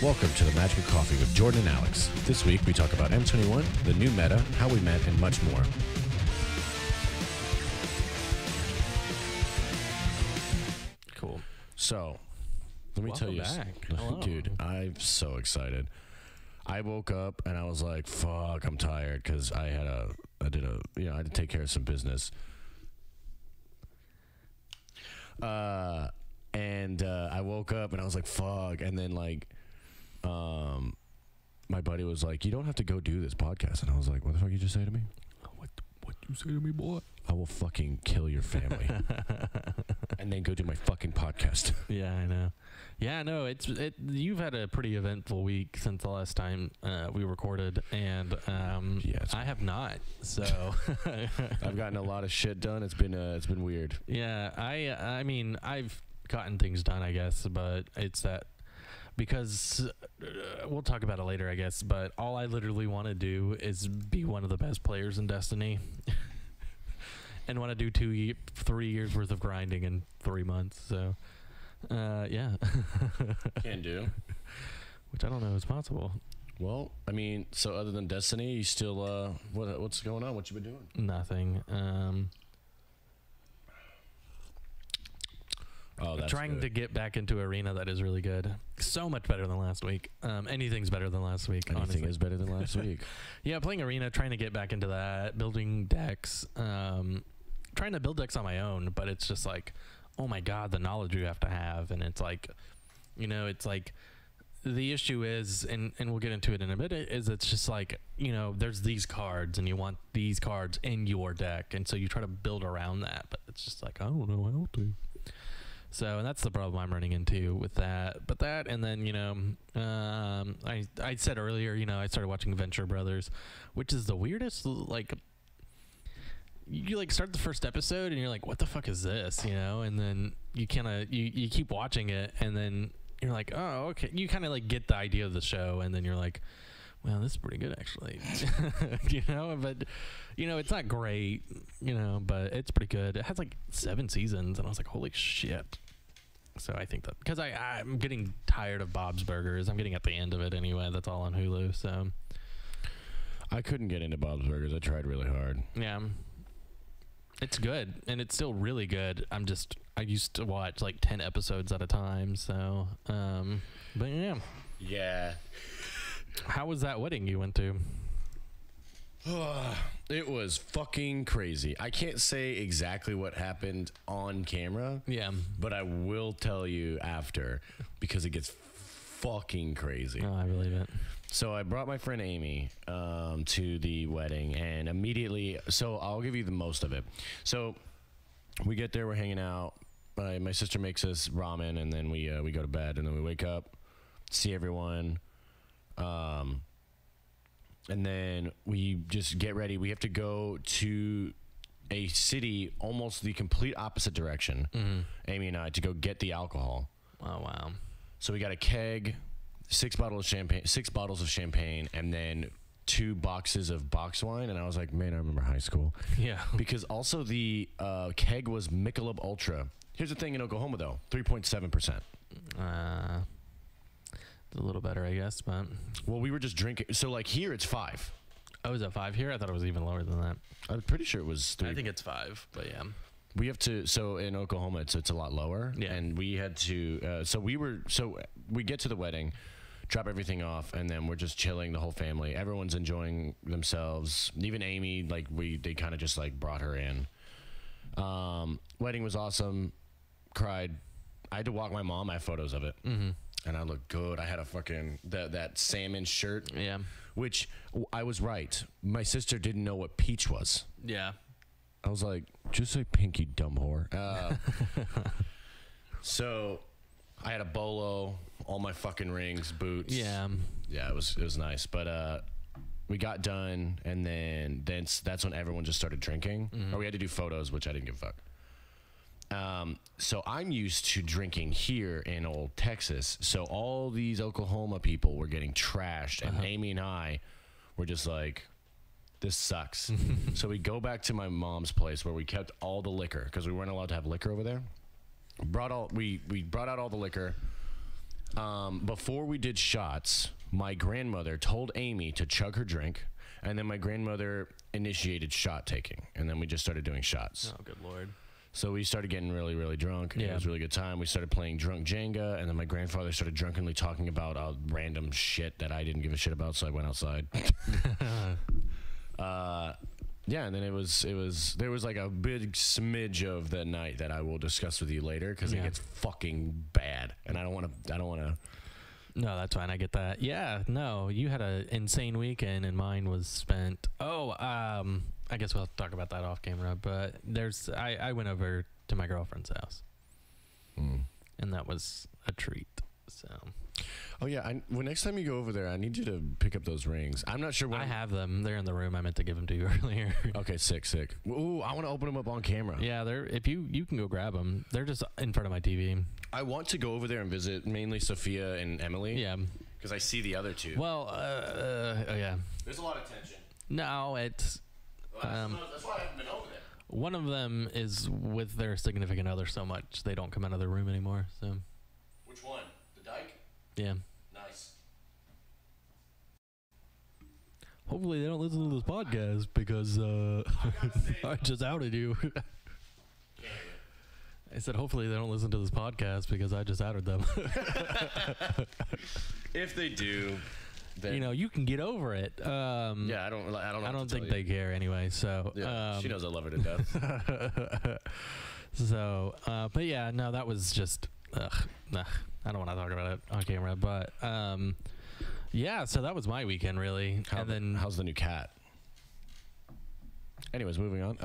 Welcome to the Magic of Coffee with Jordan and Alex. This week we talk about M21, the new meta, how we met, and much more. Cool. So, let me tell you, dude, I'm so excited. I woke up and I was like, fuck, I'm tired because I had to take care of some business. And I woke up and I was like, fuck. And then my buddy was like, you don't have to go do this podcast. And I was like, what the fuck you just say to me? What you say to me, boy? I will fucking kill your family. And then go do my fucking podcast. Yeah, I know. Yeah, no, you've had a pretty eventful week since the last time we recorded, and I have not. So I've gotten a lot of shit done. It's been weird. Yeah, I mean, I've gotten things done, I guess, but it's that because we'll talk about it later, I guess. But all I literally want to do is be one of the best players in Destiny. And want to do 3 years worth of grinding in 3 months. So, yeah. Can do. Which I don't know is possible. Well, I mean, so other than Destiny, you still, what's going on? What you been doing? Nothing. That's trying good. to get back into Arena. That is really good. So much better than last week. Anything's better than last week. Anything honestly. is better than last week. Yeah, playing Arena, trying to get back into that, building decks, trying to build decks on my own, but it's just like, oh my god, the knowledge you have to have, and it's like, it's like the issue is, and we'll get into it in a bit, is it's just like, there's these cards, and you want these cards in your deck, and so you try to build around that, but it's just like, I don't know how to. So, and that's the problem I'm running into with that. But that, and then, I said earlier, I started watching Venture Brothers, which is the weirdest, like, you like start the first episode and you're like, what the fuck is this? And then you kind of, you keep watching it and then you're like, oh, okay. You kind of like get the idea of the show and then you're like, well, this is pretty good actually. But it's not great, but it's pretty good. It has like 7 seasons and I was like, holy shit. So I think that because I'm getting tired of Bob's Burgers. I'm getting at the end of it anyway. That's all on Hulu. So I couldn't get into Bob's Burgers. I tried really hard. Yeah. It's good, and it's still really good. I used to watch like 10 episodes at a time, so, but yeah. Yeah. How was that wedding you went to? It was fucking crazy. I can't say exactly what happened on camera. Yeah. But I will tell you after, because it gets fucking crazy. Oh, I believe it. So I brought my friend Amy to the wedding, and immediately, so I'll give you the most of it. So we get there, we're hanging out. My sister makes us ramen, and then we go to bed, and then we wake up, see everyone, and then we just get ready. We have to go to a city almost the complete opposite direction, Amy and I, to go get the alcohol. Oh, wow. So we got a keg, 6 bottles of champagne, and then 2 boxes of box wine. And I was like, man, I remember high school. Yeah. Because also the keg was Michelob Ultra. Here's the thing in Oklahoma, though, 3.7%. It's a little better, I guess, but. Well, we were just drinking. So, like, here it's 5. Oh, is it 5 here? I thought it was even lower than that. I'm pretty sure it was 3. I think it's 5, but yeah. We have to, so in Oklahoma, it's a lot lower. Yeah. And we had to, so we get to the wedding, drop everything off, and then we're just chilling, the whole family. Everyone's enjoying themselves. Even Amy, they kind of just brought her in. Wedding was awesome. Cried. I had to walk my mom. I have photos of it. Mm-hmm. And I looked good. I had a fucking, that salmon shirt. Yeah. Which, I was right. My sister didn't know what peach was. Yeah. I was like, just say pink, you dumb whore. So I had a bolo, all my fucking rings, boots. Yeah. Yeah, it was nice. But we got done, and then that's when everyone just started drinking. Mm-hmm. Or we had to do photos, which I didn't give a fuck. So I'm used to drinking here in old Texas. So all these Oklahoma people were getting trashed, and Amy and I were just like, this sucks. So we go back to my mom's place where we kept all the liquor because we weren't allowed to have liquor over there. We brought out all the liquor. before we did shots, my grandmother told Amy to chug her drink, and then my grandmother initiated shot taking, and then we just started doing shots. Oh, good Lord. So we started getting really, really drunk. And It was a really good time. We started playing drunk Jenga, and then my grandfather started drunkenly talking about random shit that I didn't give a shit about, so I went outside. Yeah, and then there was like a big smidge of the night that I will discuss with you later because it gets fucking bad, and I don't want to. No, that's fine. I get that. Yeah, no, you had an insane weekend, and mine was spent. I guess we'll have to talk about that off camera. But I went over to my girlfriend's house, and that was a treat. So. Oh yeah, well, next time you go over there, I need you to pick up those rings. I'm not sure when I have them. They're in the room. I meant to give them to you earlier. Okay, sick. Ooh, I want to open them up on camera. Yeah, if you can go grab them. They're just in front of my TV. I want to go over there and visit mainly Sophia and Emily. Yeah, because I see the other two. Well, yeah. There's a lot of tension. No, it's. That's why I haven't been over there. One of them is with their significant other so much they don't come out of their room anymore. So. Which one? The Dyke? Yeah. Nice. Hopefully they don't listen to this podcast because I just outed you. I said hopefully they don't listen to this podcast because I just outed them. If they do, then you can get over it. Yeah, I don't think they care anyway. So yeah, she knows I love her to death. So, but yeah, no, that was just. Nah, I don't want to talk about it on camera, but yeah. So that was my weekend, really. How's the new cat? Anyways, moving on.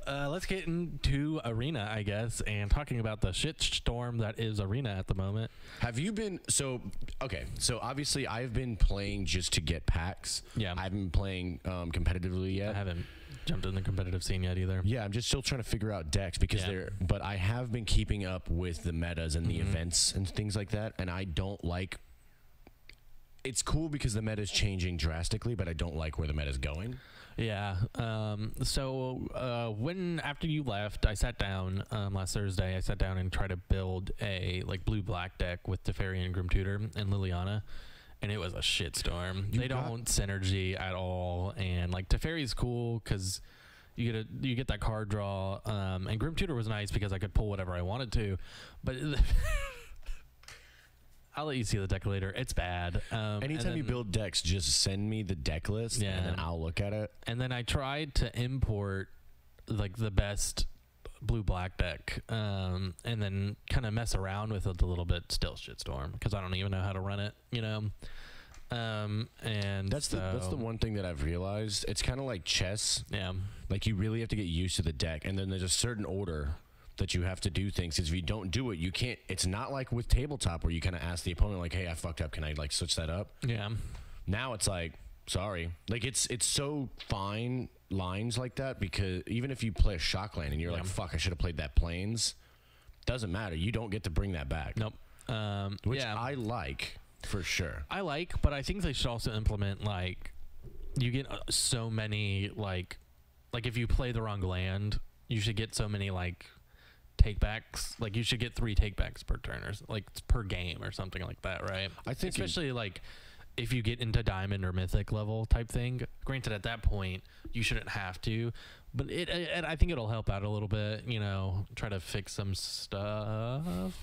Let's get into Arena, I guess, and talking about the shitstorm that is Arena at the moment. Have you been so obviously I've been playing just to get packs. Yeah. I haven't been playing competitively yet. I haven't jumped in the competitive scene yet either. Yeah, I'm just still trying to figure out decks because but I have been keeping up with the metas and the events and things like that, and I don't like. It's cool because the meta is changing drastically, but I don't like where the meta is going. Yeah. So when after you left, I sat down last Thursday. I sat down and tried to build a blue-black deck with Teferi and Grim Tutor and Liliana, and it was a shitstorm. They don't synergy at all, and Teferi's cool because you get that card draw, and Grim Tutor was nice because I could pull whatever I wanted to, but. I'll let you see the deck later. It's bad. Anytime you build decks, just send me the deck list, and then I'll look at it. And then I tried to import the best blue-black deck, and then kind of mess around with it a little bit. Still shitstorm because I don't even know how to run it. And that's the one thing that I've realized. It's kind of like chess. Yeah. You really have to get used to the deck, and then there's a certain order that you have to do things, because if you don't do it, you can't. It's not like with tabletop where you kind of ask the opponent hey, I fucked up, can I switch that up? Yeah. Now it's sorry, it's so fine lines like that, because even if you play a shock land and you're fuck, I should have played that plains, doesn't matter, you don't get to bring that back. Nope. Which I like for sure. But I think they should also implement you get so many if you play the wrong land, you should get so many takebacks. You should get 3 takebacks per turn, or per game or something like that, right? I think especially if you get into diamond or mythic level type thing. Granted, at that point you shouldn't have to, but I think it'll help out a little bit. Try to fix some stuff.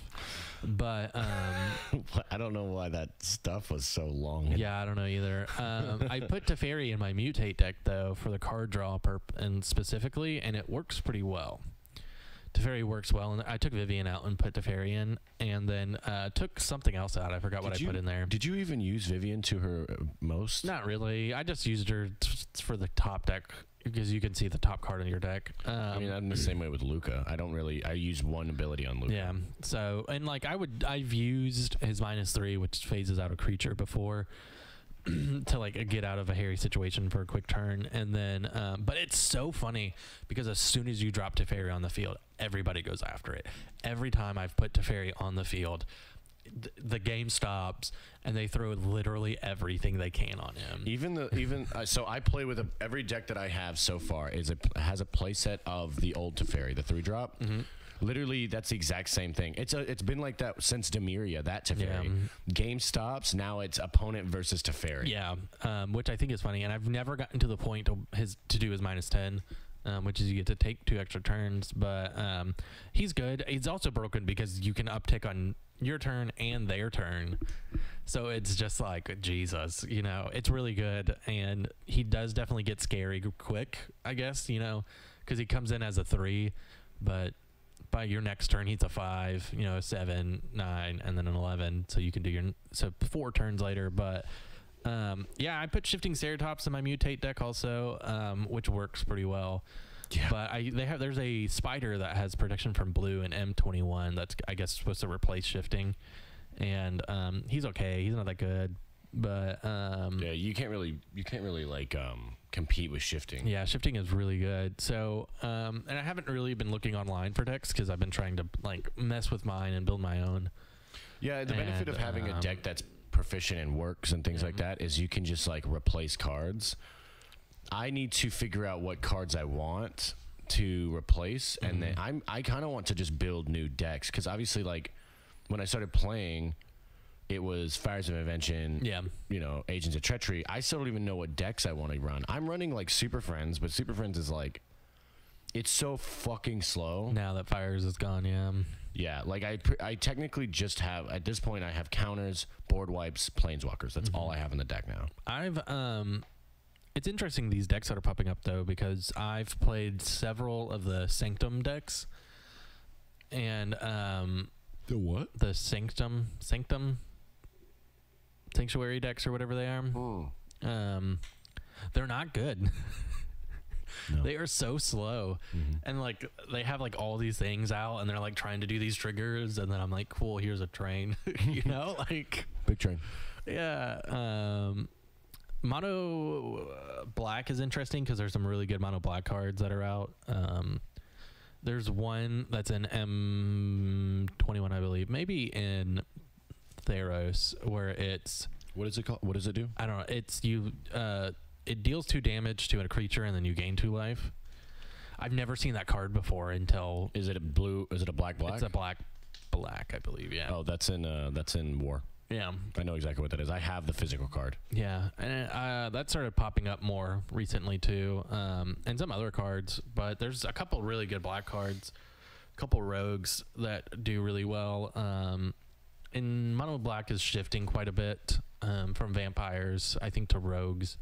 But I don't know why that stuff was so long. Yeah, I don't know either. I put Teferi in my mutate deck though for the card draw and specifically, and it works pretty well. Teferi works well, and I took Vivian out and put Teferi in, and then took something else out. I forgot what I put in there. Did you even use Vivian to her most? Not really. I just used her for the top deck because you can see the top card in your deck. I'm the same way with Luca. I use one ability on Luca. Yeah. So, and I've used his -3, which phases out a creature before. To get out of a hairy situation for a quick turn, and then but it's so funny because as soon as you drop Teferi on the field, everybody goes after it. Every time I've put Teferi on the field, the game stops and they throw literally everything they can on him. So I play with every deck that I have so far has a playset of the old Teferi, the 3-drop. Literally, that's the exact same thing. It's been like that since Demiria, that Teferi. Game stops, now it's opponent versus Teferi. Yeah, which I think is funny, and I've never gotten to the point of to do his -10. Which is you get to take 2 extra turns, but he's good. He's also broken because you can uptick on your turn and their turn, so it's just like Jesus, you know. It's really good, and he does definitely get scary quick, I guess, you know, because he comes in as a 3, but by your next turn he's a 5, you know, 7, 9, and then an 11, so you can do your 4 turns later, but. Yeah, I put Shifting Ceratops in my Mutate deck also, which works pretty well. Yeah. But there's a spider that has protection from blue and M21 that's, I guess, supposed to replace Shifting, and he's okay. He's not that good, but yeah, you can't really like compete with Shifting. Yeah, Shifting is really good. So and I haven't really been looking online for decks because I've been trying to like mess with mine and build my own. Yeah, the benefit of having a deck that's proficient in works and things like that is you can just like replace cards. I need to figure out what cards I want to replace, and then I kind of want to just build new decks, because obviously, like, when I started playing, it was Fires of Invention, you know, Agents of Treachery. I still don't even know what decks I want to run. I'm running like Super Friends, but Super Friends is like, it's so fucking slow now that Fires is gone. Yeah, like I technically just have, at this point, I have counters, board wipes, planeswalkers. That's all I have in the deck now. I've it's interesting, these decks that are popping up though, because I've played several of the Sanctum decks, and the what? The Sanctum Sanctuary decks or whatever they are. They're not good. No. They are so slow, and like they have like all these things out, and they're like trying to do these triggers, and then I'm like, cool, here's a train. You know, like big train. Yeah. Mono black is interesting because there's some really good mono black cards that are out. There's one that's in M21, I believe, maybe in Theros, where it's, what is it called? What does it do? I don't know. It's you. It deals 2 damage to a creature, and then you gain 2 life. I've never seen that card before until. Is it a blue? Is it a black? It's a black, I believe. Yeah. Oh, that's in War. Yeah. I know exactly what that is. I have the physical card. Yeah, and that started popping up more recently too, and some other cards. But there's a couple really good black cards, a couple rogues that do really well. And mono black is shifting quite a bit from vampires, I think, to rogues.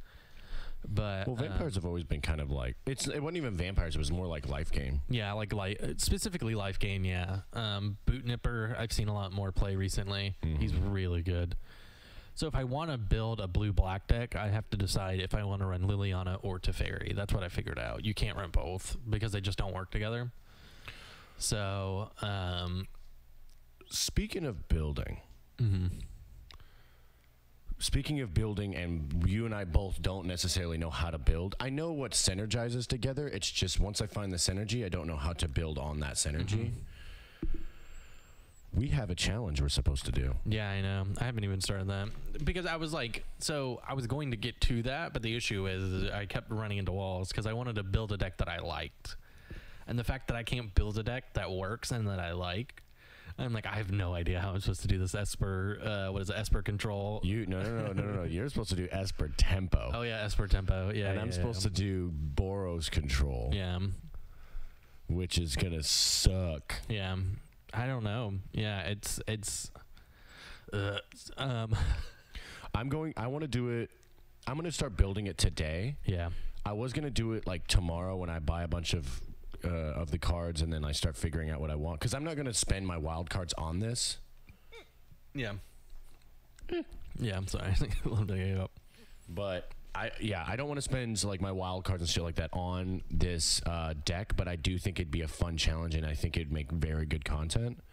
But vampires have always been kind of like, it wasn't even vampires, it was more like Life Gain. Yeah, like specifically Life Gain. Yeah. Boot Nipper, I've seen a lot more play recently. He's really good. So if I want to build a blue black deck, I have to decide if I want to run Liliana or Teferi. That's what I figured out. You can't run both because they just don't work together. So speaking of building, and you and I both don't necessarily know how to build. I know what synergizes together. It's just once I find the synergy, I don't know how to build on that synergy. We have a challenge we're supposed to do. Yeah, I know. I haven't even started that because I was like, so I was going to get to that, but the issue is I kept running into walls because I wanted to build a deck that I liked. And the fact that I can't build a deck that works and that I like, I'm like, I have no idea how I'm supposed to do this Esper. What is it? Esper Control. No. You're supposed to do Esper Tempo. Oh yeah, Esper Tempo. Yeah, and I'm supposed to do Boros Control. Yeah. Which is gonna suck. Yeah. I don't know. Yeah, it's. I want to do it. I'm gonna start building it today. Yeah. I was gonna do it like tomorrow when I buy a bunch of the cards, and then I start figuring out what I want, because I'm not going to spend my wild cards on this. Yeah. Yeah, I'm sorry. But I don't want to spend like my wild cards and shit like that on this deck, but I do think it'd be a fun challenge, and I think it'd make very good content.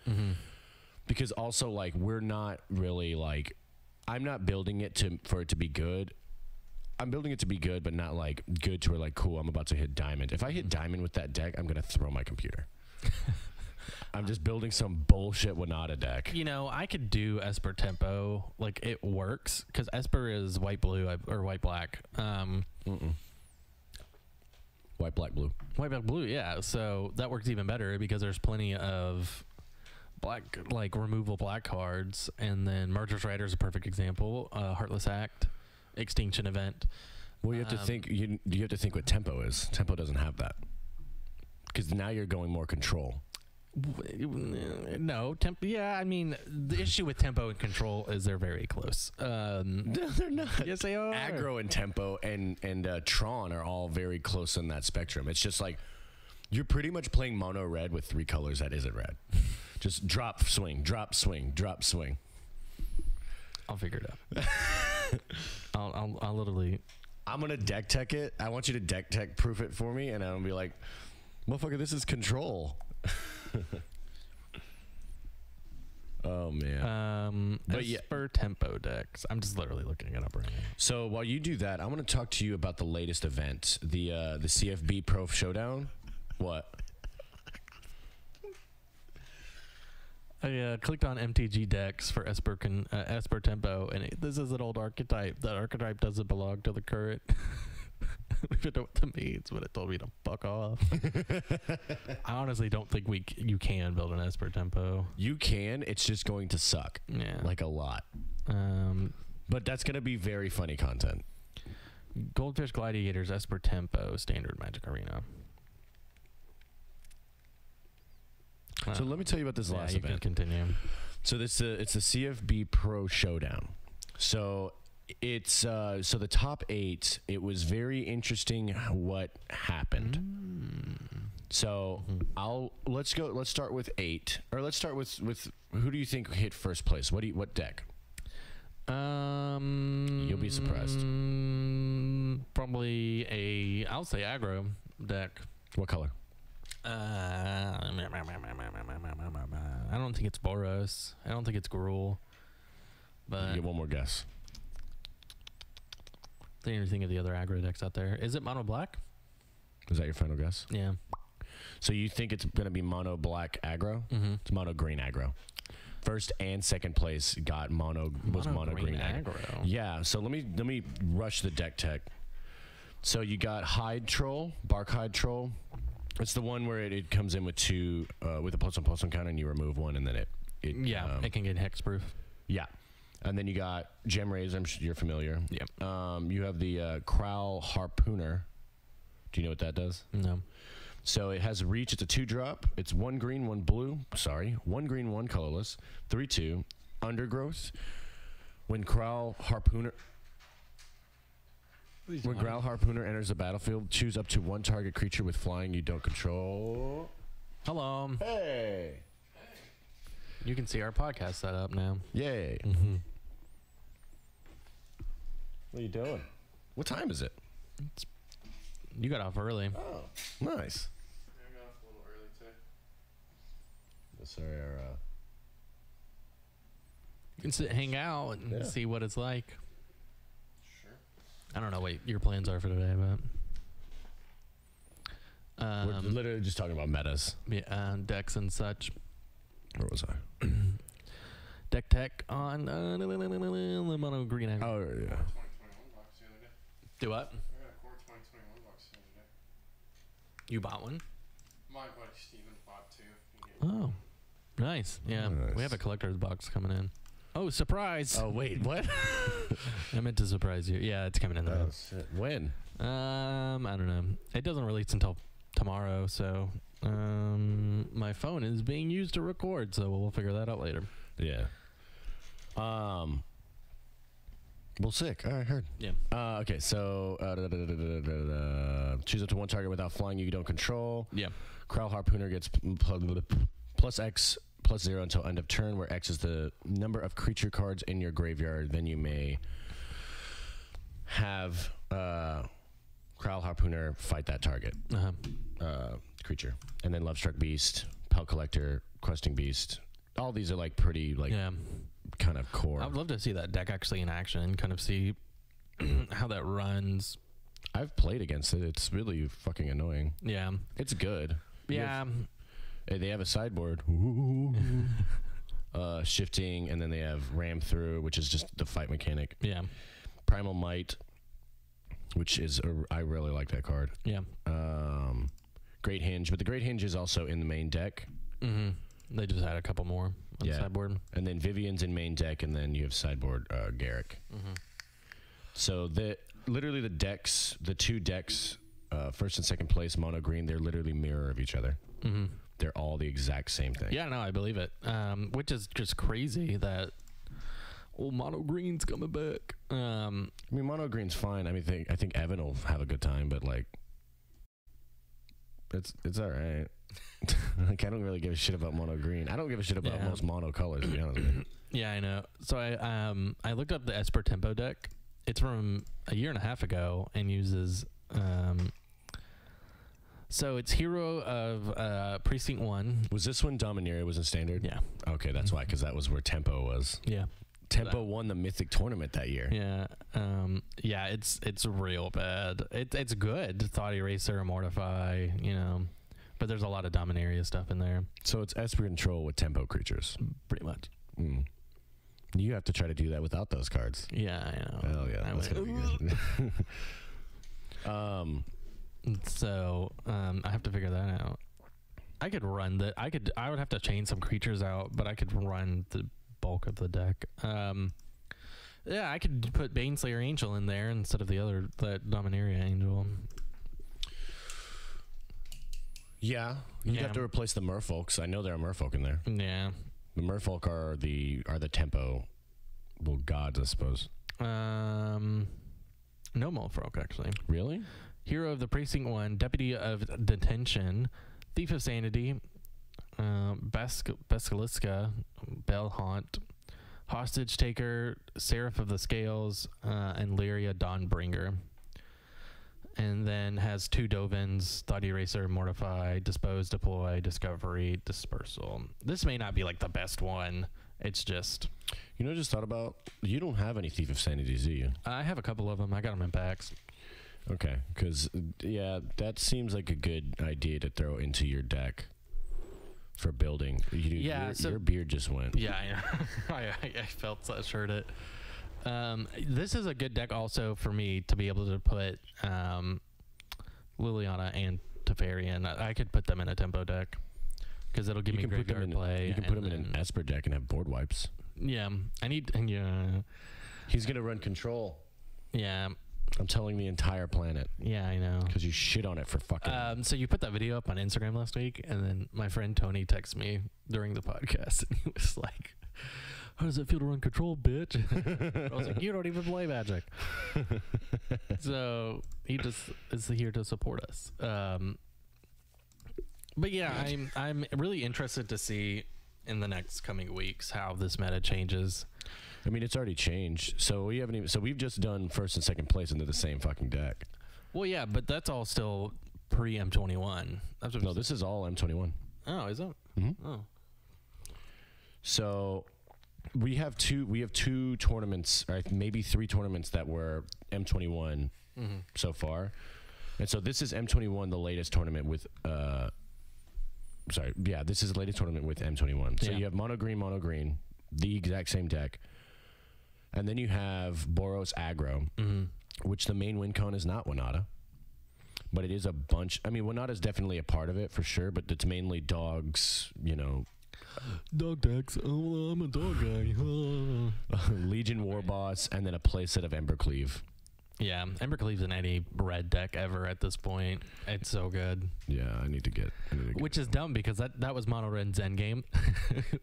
Because also, like, we're not really like, I'm not building it for it to be good. I'm building it to be good, but not like good to where like, cool, I'm about to hit diamond. If I hit diamond with that deck, I'm going to throw my computer. I'm just building some bullshit Winata deck. You know, I could do Esper Tempo. Like, it works because Esper is white blue or white black. White white, black, blue. White, black, blue. Yeah. So that works even better because there's plenty of black, like removal black cards, and then Murderous Rider is a perfect example. Heartless Act, Extinction Event. Well, you have to think. You have to think what tempo is. Tempo doesn't have that because now you're going more control. No, yeah, I mean, the issue with tempo and control is they're very close. No, they're not. Yes, they are. Aggro and tempo and Tron are all very close in that spectrum. It's just like you're pretty much playing mono red with 3 colors that isn't red. Just drop, swing, drop, swing, drop, swing. I'll figure it out. I'll literally. I'm gonna deck tech it. I want you to deck tech proof it for me, and I'm gonna be like, motherfucker, this is control. Oh man. But Esper tempo decks. I'm just literally looking it up right now. So while you do that, I'm going to talk to you about the latest event, the CFB Pro Showdown. What? I clicked on MTG decks for Esper tempo, and this is an old archetype. That archetype doesn't belong to the current. I don't even know what that means, but it told me to fuck off. I honestly don't think you can build an Esper tempo. You can. It's just going to suck. Yeah. Like a lot. But that's going to be very funny content. Goldfish Gladiators Esper tempo standard Magic Arena. So let me tell you about this last you event. Can continue. So it's the CFB Pro Showdown. So it's so the top 8. It was very interesting what happened. So let's start with 8, or let's start with who do you think hit first place? What deck? You'll be surprised. Probably I'll say aggro deck. What color? I don't think it's Boros. I don't think it's Gruul. But You get one more guess. I didn't even think of the other aggro decks out there. Is it mono black? Is that your final guess? Yeah. So you think it's going to be mono black aggro? Mm-hmm. It's mono green aggro. First and second place got mono green aggro. Yeah. So let me rush the deck tech. So you got Hide Troll, Bark Hide Troll. It's the one where it comes in with 2 with a plus one counter, and you remove one, and then it it can get hexproof. Yeah. And then you got Gem Rays, you're familiar. Yep. You have the Crowl Harpooner. Do you know what that does? No. So it has reach. It's a 2-drop. It's 1 green, 1 blue. Sorry. 1 green, 1 colorless. 3/2. Undergrowth. When Crowl Harpooner enters the battlefield, choose up to 1 target creature with flying you don't control. Hello. Hey. You can see our podcast set up now. Yay. Mm-hmm. What are you doing? What time is it? You got off early. Oh, nice. Yeah, I got off a little early today. Sorry, You can sit, hang out, and see what it's like. Sure. I don't know what your plans are for today, but we're literally just talking about metas. yeah, decks and such. Where was I? Deck tech on the mono green aggro. Oh, yeah. 2021 box the other day. Do what? I got a core 2021 box the other day. You bought one? My buddy Steven bought 2. He gave me Oh, nice. Yeah, Nice. we have a collector's box coming in. Oh, surprise! Oh, wait, what? I meant to surprise you. Yeah, it's coming in the mail. Shit. When? I don't know. It doesn't release until tomorrow, so my phone is being used to record, so we'll figure that out later. Yeah. Well, sick. All right, heard. Yeah. Okay, so choose up to 1 target without flying you don't control. Yeah. Crowl Harpooner gets plus X plus 0 until end of turn, where X is the number of creature cards in your graveyard. Then you may have Crowl Harpooner fight that target creature. And then Lovestruck Beast, Pelt Collector, Questing Beast. All these are like pretty kind of core. I would love to see that deck actually in action and kind of see how that runs. I've played against it. It's really fucking annoying. Yeah. It's good. Yeah. They have a sideboard. Shifting, and then they have Ram Through, which is just the fight mechanic. Yeah. Primal Might. which is I really like that card. Yeah. Great Hinge, but the Great Hinge is also in the main deck. Mm-hmm. They just had a couple more on the Yeah. sideboard. And then Vivian's in main deck, and then you have sideboard Garrick. Mm-hmm. So literally the decks, the two decks, first and second place, mono green, they're literally mirror of each other. Mm-hmm. They're all the exact same thing. Yeah, no, I believe it. Which is just crazy that old mono green's coming back. I mean, mono green's fine. I mean, I think Evan will have a good time, but like, it's all right. Like, I don't really give a shit about mono green. I don't give a shit about most mono colors, to be honest with you. Yeah, I know. So I looked up the Esper Tempo deck. It's from a year and a half ago and uses so it's Hero of Precinct 1. Was this when Dominaria was in standard? Yeah. Okay, that's why, because that was where Tempo was. Yeah. Tempo won the Mythic tournament that year. Yeah. Yeah, it's real bad. It's good. Thought Eraser, Mortify, you know. But there's a lot of Dominaria stuff in there. So it's Esper Control with Tempo creatures. Pretty much. Mm. You have to try to do that without those cards. Yeah, I know. Hell yeah. That's going to be good. So I have to figure that out. I could run the I would have to change some creatures out, but I could run the bulk of the deck. Yeah, I could put Baneslayer Angel in there instead of the Dominaria Angel. Yeah. You'd have to replace the Merfolks. I know there are Merfolk in there. Yeah. The Merfolk are the Tempo gods, I suppose. No Merfolk, actually. Really? Hero of the Precinct 1, Deputy of Detention, Thief of Sanity, Basiliska, Bellhaunt, Hostage Taker, Seraph of the Scales, and Lyria Dawnbringer. And then has 2 Dovins, Thought Eraser, Mortify, Dispose, Deploy, Discovery, Dispersal. This may not be like the best one. It's just... You know, I just thought about, you don't have any Thief of Sanities, do you? I have a couple of them. I got them in packs. Okay, because, yeah, that seems like a good idea to throw into your deck for building. Your beard just went. Yeah, I felt that, heard it. This is a good deck also for me to be able to put Liliana and Teferi in. I could put them in a tempo deck because it'll give me graveyard play. You can put them in an Esper deck and have board wipes. Yeah, He's gonna run control. Yeah, I'm telling the entire planet. Yeah, I know. Because you shit on it for fucking... So you put that video up on Instagram last week, and then my friend Tony texted me during the podcast, and he was like, how does it feel to run control, bitch? I was like, you don't even play Magic. So he just is here to support us. But yeah, I'm really interested to see in the next coming weeks how this meta changes. I mean, it's already changed. So we haven't even. So we've just done first and second place into the same fucking deck. Well, yeah, but that's all still pre M21. No, this is all M21. Oh, is it? Mm-hmm. Oh. So we have two tournaments, or maybe 3 tournaments that were M21 so far, and so this is M21, the latest tournament with. This is the latest tournament with M21. So you have mono green, the exact same deck. And then you have Boros Aggro, which the main win con is not Winata. But it is a bunch. I mean, Winata is definitely a part of it for sure, but it's mainly dogs, you know. Dog decks. Oh, I'm a dog guy. Legion War Boss, and then a playset of Embercleave. Yeah, Embercleave's in any red deck ever at this point. It's so good. Yeah, I need to get. Which is dumb because that was Mono Red's endgame.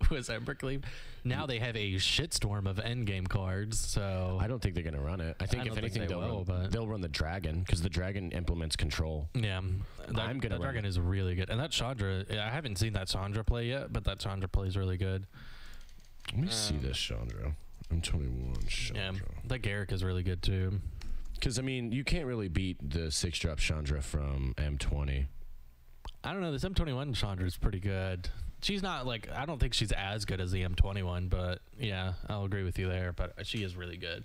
Was Embercleave. Now they have a shitstorm of endgame cards. So I don't think they're gonna run it. I think if anything they'll run the dragon because the dragon implements control. Yeah, that dragon is really good. And that Chandra, I haven't seen that Chandra play yet, but that Chandra play is really good. Let me see this Chandra. M21 Chandra. Yeah, that Garrick is really good too. Because, I mean, you can't really beat the 6-drop Chandra from M20. I don't know. This M21 Chandra is pretty good. She's not, like, I don't think she's as good as the M21, but, yeah, I'll agree with you there. But she is really good.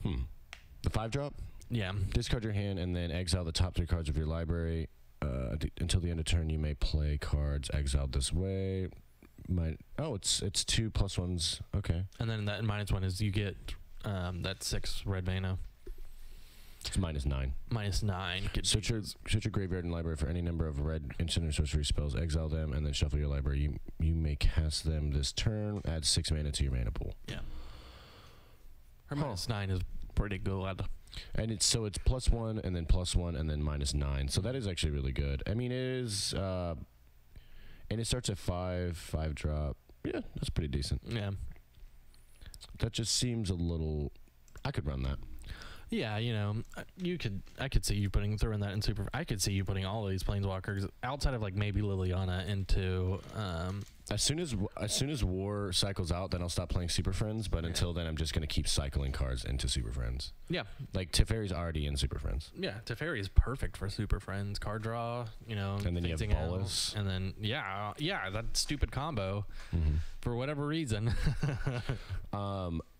The 5-drop? Yeah. Discard your hand and then exile the top 3 cards of your library. Until the end of turn, you may play cards exiled this way. It's 2 +1s. Okay. And then that -1 is you get That 6 red mana. It's -9. -9. Good Search your graveyard and library for any number of red instant or sorcery spells. Exile them and then shuffle your library. You may cast them this turn. Add 6 mana to your mana pool. Yeah. Her -9 is pretty good. And it's +1 and then +1 and then -9. So that is actually really good. I mean, it is, and it starts at 5 drop. Yeah, that's pretty decent. Yeah. That just seems a little. I could run that. Yeah, you know, I could see you throwing that in super. I could see you putting all of these planeswalkers outside of like maybe Liliana into. As soon as War cycles out, then I'll stop playing Super Friends. But until then, I'm just gonna keep cycling cards into Super Friends. Yeah, like Teferi's already in Super Friends. Yeah, Teferi is perfect for Super Friends. Card draw, you know, and then you have Bolas, and then yeah, that stupid combo for whatever reason.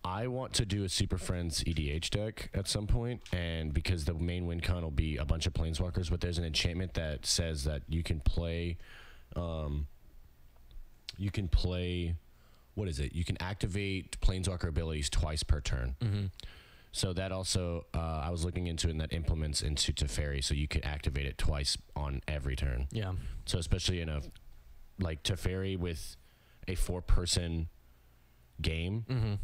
I want to do a Super Friends EDH deck at some point, and because the main win con will be a bunch of planeswalkers, but there's an enchantment that says that you can play. What is it? You can activate planeswalker abilities twice per turn. So that also, I was looking into it, and that implements into Teferi, so you could activate it twice on every turn. Yeah. So especially in a like Teferi with a 4-person game,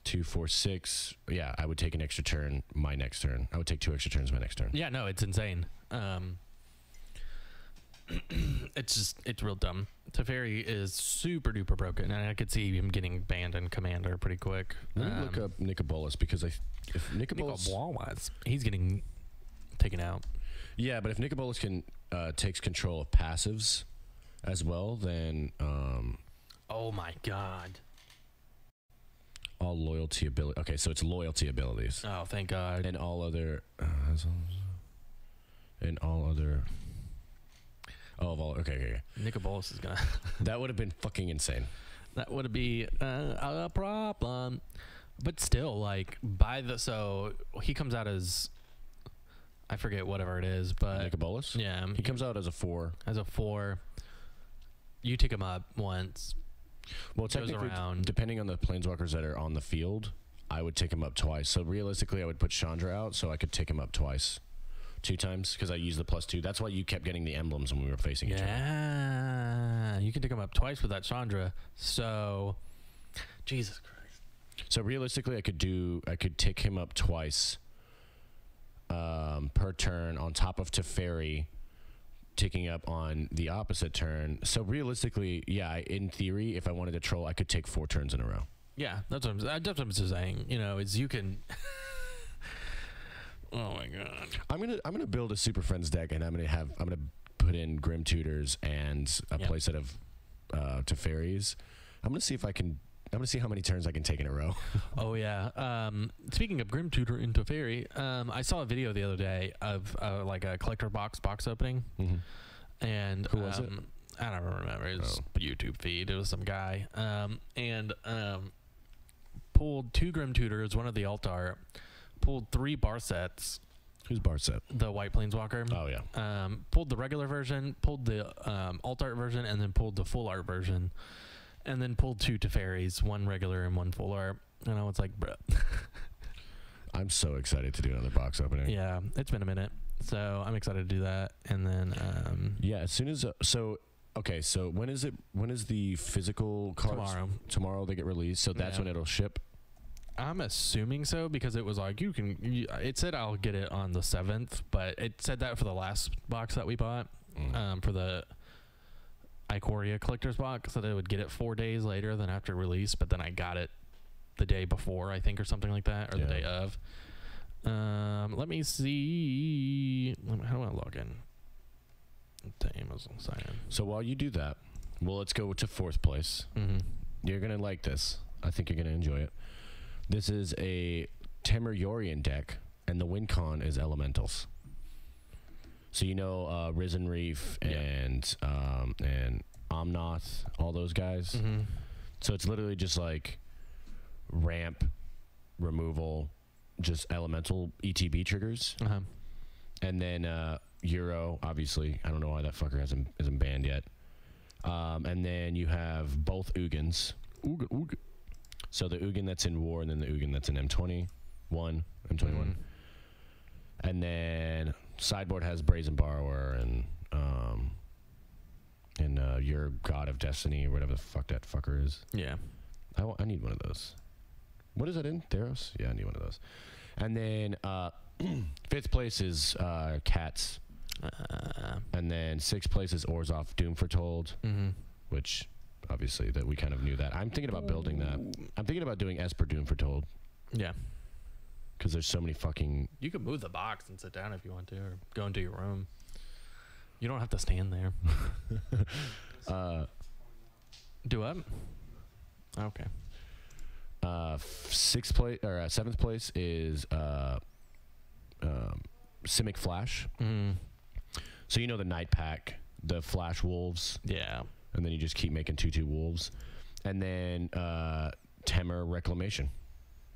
2, 4, 6. Yeah, I would take an extra turn my next turn. I would take 2 extra turns my next turn. Yeah, no, it's insane. It's real dumb. Teferi is super duper broken, and I could see him getting banned in Commander pretty quick. Let me look up Nicol Bolas, because if Nicol Bolas, he's getting taken out. Yeah, but if Nicol Bolas takes control of passives as well, then oh my god. All loyalty ability. Okay, so it's loyalty abilities. Oh, thank God. And all other. Okay. Nicol Bolas is gonna. That would have been fucking insane. That would be a problem. But still, like, so he comes out as, I forget whatever it is, but Nicol Bolas? Yeah. He comes out as a 4. As a 4. You take him up once. Well, technically, depending on the planeswalkers that are on the field, I would take him up twice. So realistically, I would put Chandra out so I could take him up twice. 2 times, because I used the +2. That's why you kept getting the emblems when we were facing each other. Yeah, you can take him up twice with that Chandra. So, Jesus Christ. So realistically, I could take him up twice per turn on top of Teferi taking up on the opposite turn. So realistically, yeah, in theory, if I wanted to troll, I could take 4 turns in a row. Yeah, that's what I'm just saying. You know, is you can. Oh my god! I'm gonna build a Super Friends deck, and I'm gonna put in Grim Tutors and a playset of Teferis. I'm gonna see how many turns I can take in a row. Oh yeah. Speaking of Grim Tutor and Teferi, I saw a video the other day of like a collector box opening, and who was it? I don't remember. It was YouTube feed. It was some guy, and pulled 2 Grim Tutors, one of the Altar. Pulled 3 Barsets. Who's Barset? The White Planeswalker. Oh yeah. Pulled the regular version, pulled the alt art version, and then pulled the full art version, and then pulled 2 Teferis, 1 regular and 1 full art. And I was like, bruh. I'm so excited to do another box opening. Yeah, it's been a minute, so I'm excited to do that. And then yeah, as soon as okay, so when is the physical cards? Tomorrow they get released, so that's when it'll ship. I'm assuming so, because it was like it said I'll get it on the 7th, but it said that for the last box that we bought, for the Ikoria collector's box, that I would get it 4 days later than after release, but then I got it the day before, I think, or something like that, or the day of. Let me see. How do I log in? The Amazon sign in. So while you do that, well, let's go to 4th place. You're gonna like this. I think you're gonna enjoy it. This is a Temeriorian deck, and the win con is elementals. So you know Risen Reef and Omnath, all those guys. So it's literally just like ramp, removal, just elemental ETB triggers. And then Euro, obviously. I don't know why that fucker isn't banned yet. And then you have both Ugins. So the Ugin that's in War, and then the Ugin that's in M21, M21. And then sideboard has Brazen Borrower and your God of Destiny or whatever the fuck that fucker is. Yeah. I need one of those. What is that in? Theros? Yeah, I need one of those. And then 5th place is Cats. And then 6th place is Orzhov Doom Foretold, which obviously that we kind of knew that. I'm thinking about building that. I'm thinking about doing Esper Doom Foretold Yeah. because there's so many fucking... You could move the box and sit down if you want to, or go into your room. You don't have to stand there. Do what? Okay. 6th place or 7th place is Simic Flash. So you know the Night Pack, the Flash Wolves, Yeah. and then you just keep making 2/2 Wolves, and then Temur Reclamation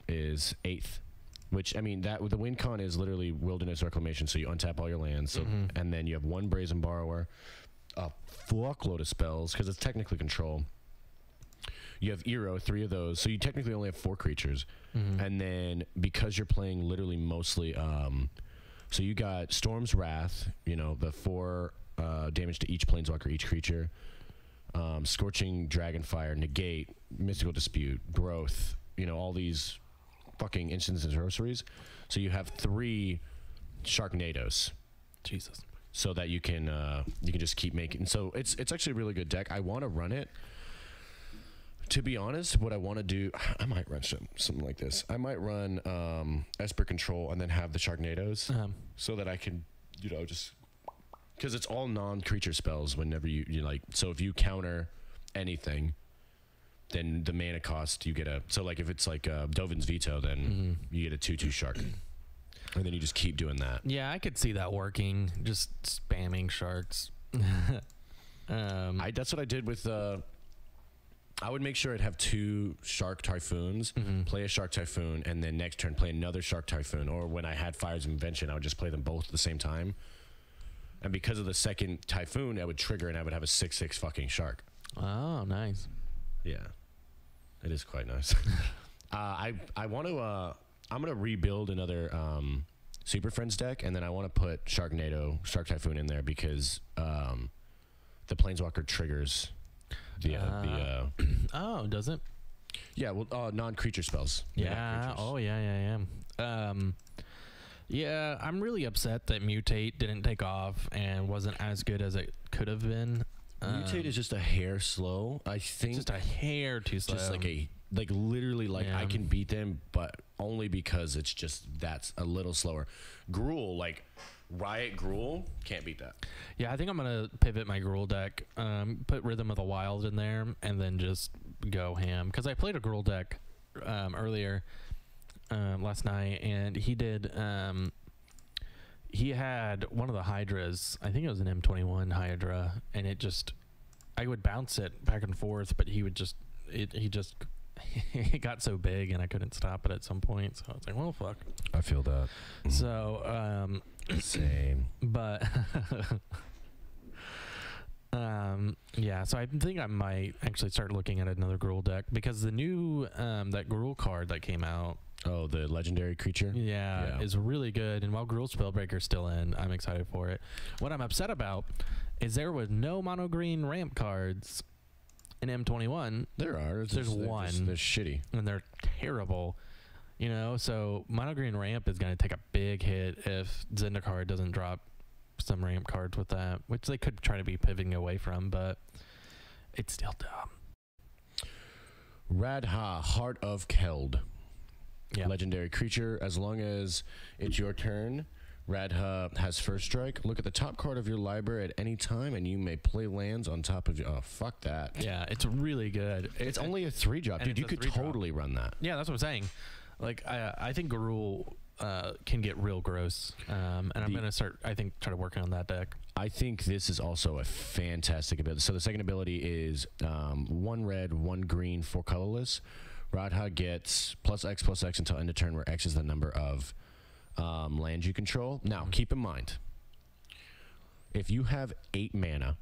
is 8th. Which, I mean, that the win con is literally Wilderness Reclamation, so you untap all your lands, so, and then you have 1 Brazen Borrower, a fuckload of spells, because it's technically control. You have Eero, 3 of those, so you technically only have 4 creatures. And then, because you're playing literally mostly, so you got Storm's Wrath, you know, the 4 damage to each Planeswalker, each creature, Scorching Dragonfire, Negate, Mystical Dispute, Growth, you know, all these fucking instants and sorceries. So you have 3 Sharknadoes. Jesus. So that you can just keep making. So it's actually a really good deck. I want to run it. To be honest, what I want to do, I might run something like this. I might run Esper Control and then have the Sharknadoes so that I can, you know, just because it's all non-creature spells. Whenever you like, so if you counter anything, then the mana cost you get a. So like if it's like Dovin's Veto, then you get a 2/2 Shark, and then you just keep doing that. Yeah, I could see that working. Just spamming sharks. That's what I did with. I would make sure I'd have 2 Shark Typhoons, play a Shark Typhoon, and then next turn play another Shark Typhoon. Or when I had Fires of Invention, I would just play them both at the same time. And because of the second Typhoon, I would trigger and I would have a 6/6 fucking Shark. Oh, nice. Yeah, it is quite nice. I want to. I'm gonna rebuild another Super Friends deck, and then I want to put Sharknado, Shark Typhoon in there because the Planeswalker triggers the Oh, does it? yeah, well, non-creature spells. Yeah. Oh, yeah. Yeah, I'm really upset that Mutate didn't take off and wasn't as good as it could have been. Mutate is just a hair slow. I think Just a hair too slow. just like literally like Yeah. I can beat them, but only because it's just that's a little slower. Gruul, like Riot Gruul, can't beat that. Yeah, I think I'm gonna pivot my Gruul deck, put Rhythm of the Wild in there, and then just go ham. Because I played a Gruul deck earlier last night, and he did. He had one of the Hydras. I think it was an M21 Hydra, and it just. I would bounce it back and forth, but he would just. He just. It got so big, and I couldn't stop it at some point. So I was like, "Well, fuck." I feel that. So. Same. But yeah, so I think I might actually start looking at another Gruul deck because the new that Gruul card that came out, Oh, the legendary creature. yeah, is really good. And while Gruul Spellbreaker's still in, I'm excited for it. What I'm upset about is there was no mono green ramp cards in M21, There are. There's one. They're shitty. and they're terrible. You know, so mono green ramp is going to take a big hit if Zendikar doesn't drop some ramp cards with that, which they could try to be pivoting away from, but it's still dumb. Radha, Heart of Keld. Yeah. Legendary creature. As long as it's your turn, Radha has first strike. Look at the top card of your library at any time, and you may play lands on top of your. Oh, fuck that. Yeah, it's really good. It's only a 3-drop. and Dude, you it's a could 3-drop. totally run that. Yeah, that's what I'm saying. Like, I think Gruul can get real gross, and I'm going to start, I think, try to work on that deck. I think this is also a fantastic ability. So the second ability is 1 red, 1 green, 4 colorless. Radha gets +X until end of turn, where X is the number of lands you control. Now, keep in mind, if you have 8 mana,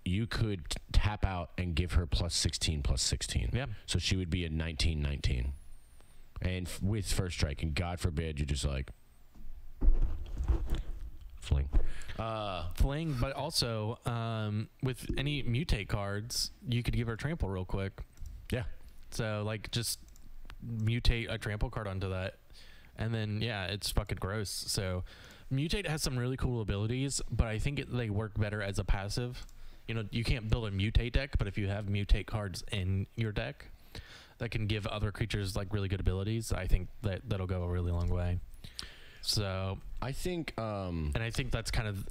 you could tap out and give her plus 16, plus 16. Yeah. So she would be a 19-19. And with first strike, and God forbid, you're just like, fling. Fling, but also with any mutate cards, you could give her trample real quick. Yeah. So like just mutate a trample card onto that, and then yeah, it's fucking gross. So mutate has some really cool abilities, but I think they work better as a passive. You know, you can't build a mutate deck, but if you have mutate cards in your deck that can give other creatures like really good abilities, I think that'll go a really long way. So I think and I think that's kind of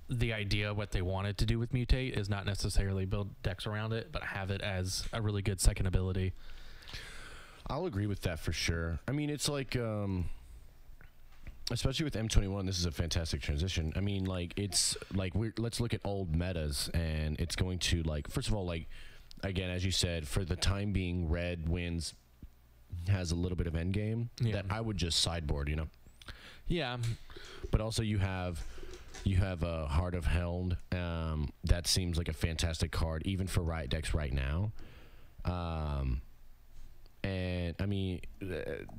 the idea. What they wanted to do with mutate is not necessarily build decks around it, but have it as a really good second ability. I'll agree with that for sure. I mean, it's like especially with M21, this is a fantastic transition. I mean, like, it's like, let's look at old metas, and it's going to, like, first of all, like, again, as you said, for the time being, red wins, has a little bit of endgame that I would just sideboard, you know. Yeah, but also you have a Heart of Helm. That seems like a fantastic card, even for Riot decks right now. And I mean,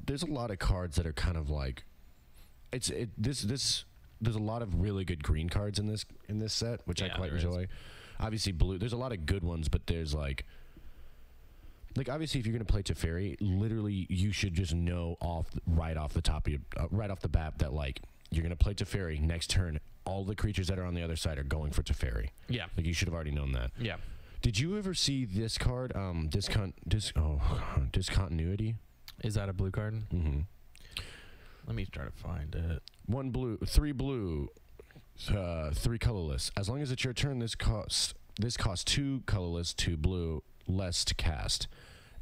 there's a lot of cards that are kind of like, there's a lot of really good green cards in this set, which I quite enjoy. Obviously, blue. There's a lot of good ones, but there's like obviously, if you're gonna play Teferi, literally you should just know right off the bat that like you're gonna play Teferi next turn. All the creatures that are on the other side are going for Teferi. Yeah, like you should have already known that. Yeah. Did you ever see this card? Discontinuity. Is that a blue card? Mm-hmm. Let me try to find it. 1 blue, 3 blue, 3 colorless. As long as it's your turn, this costs 2 colorless, 2 blue, less to cast.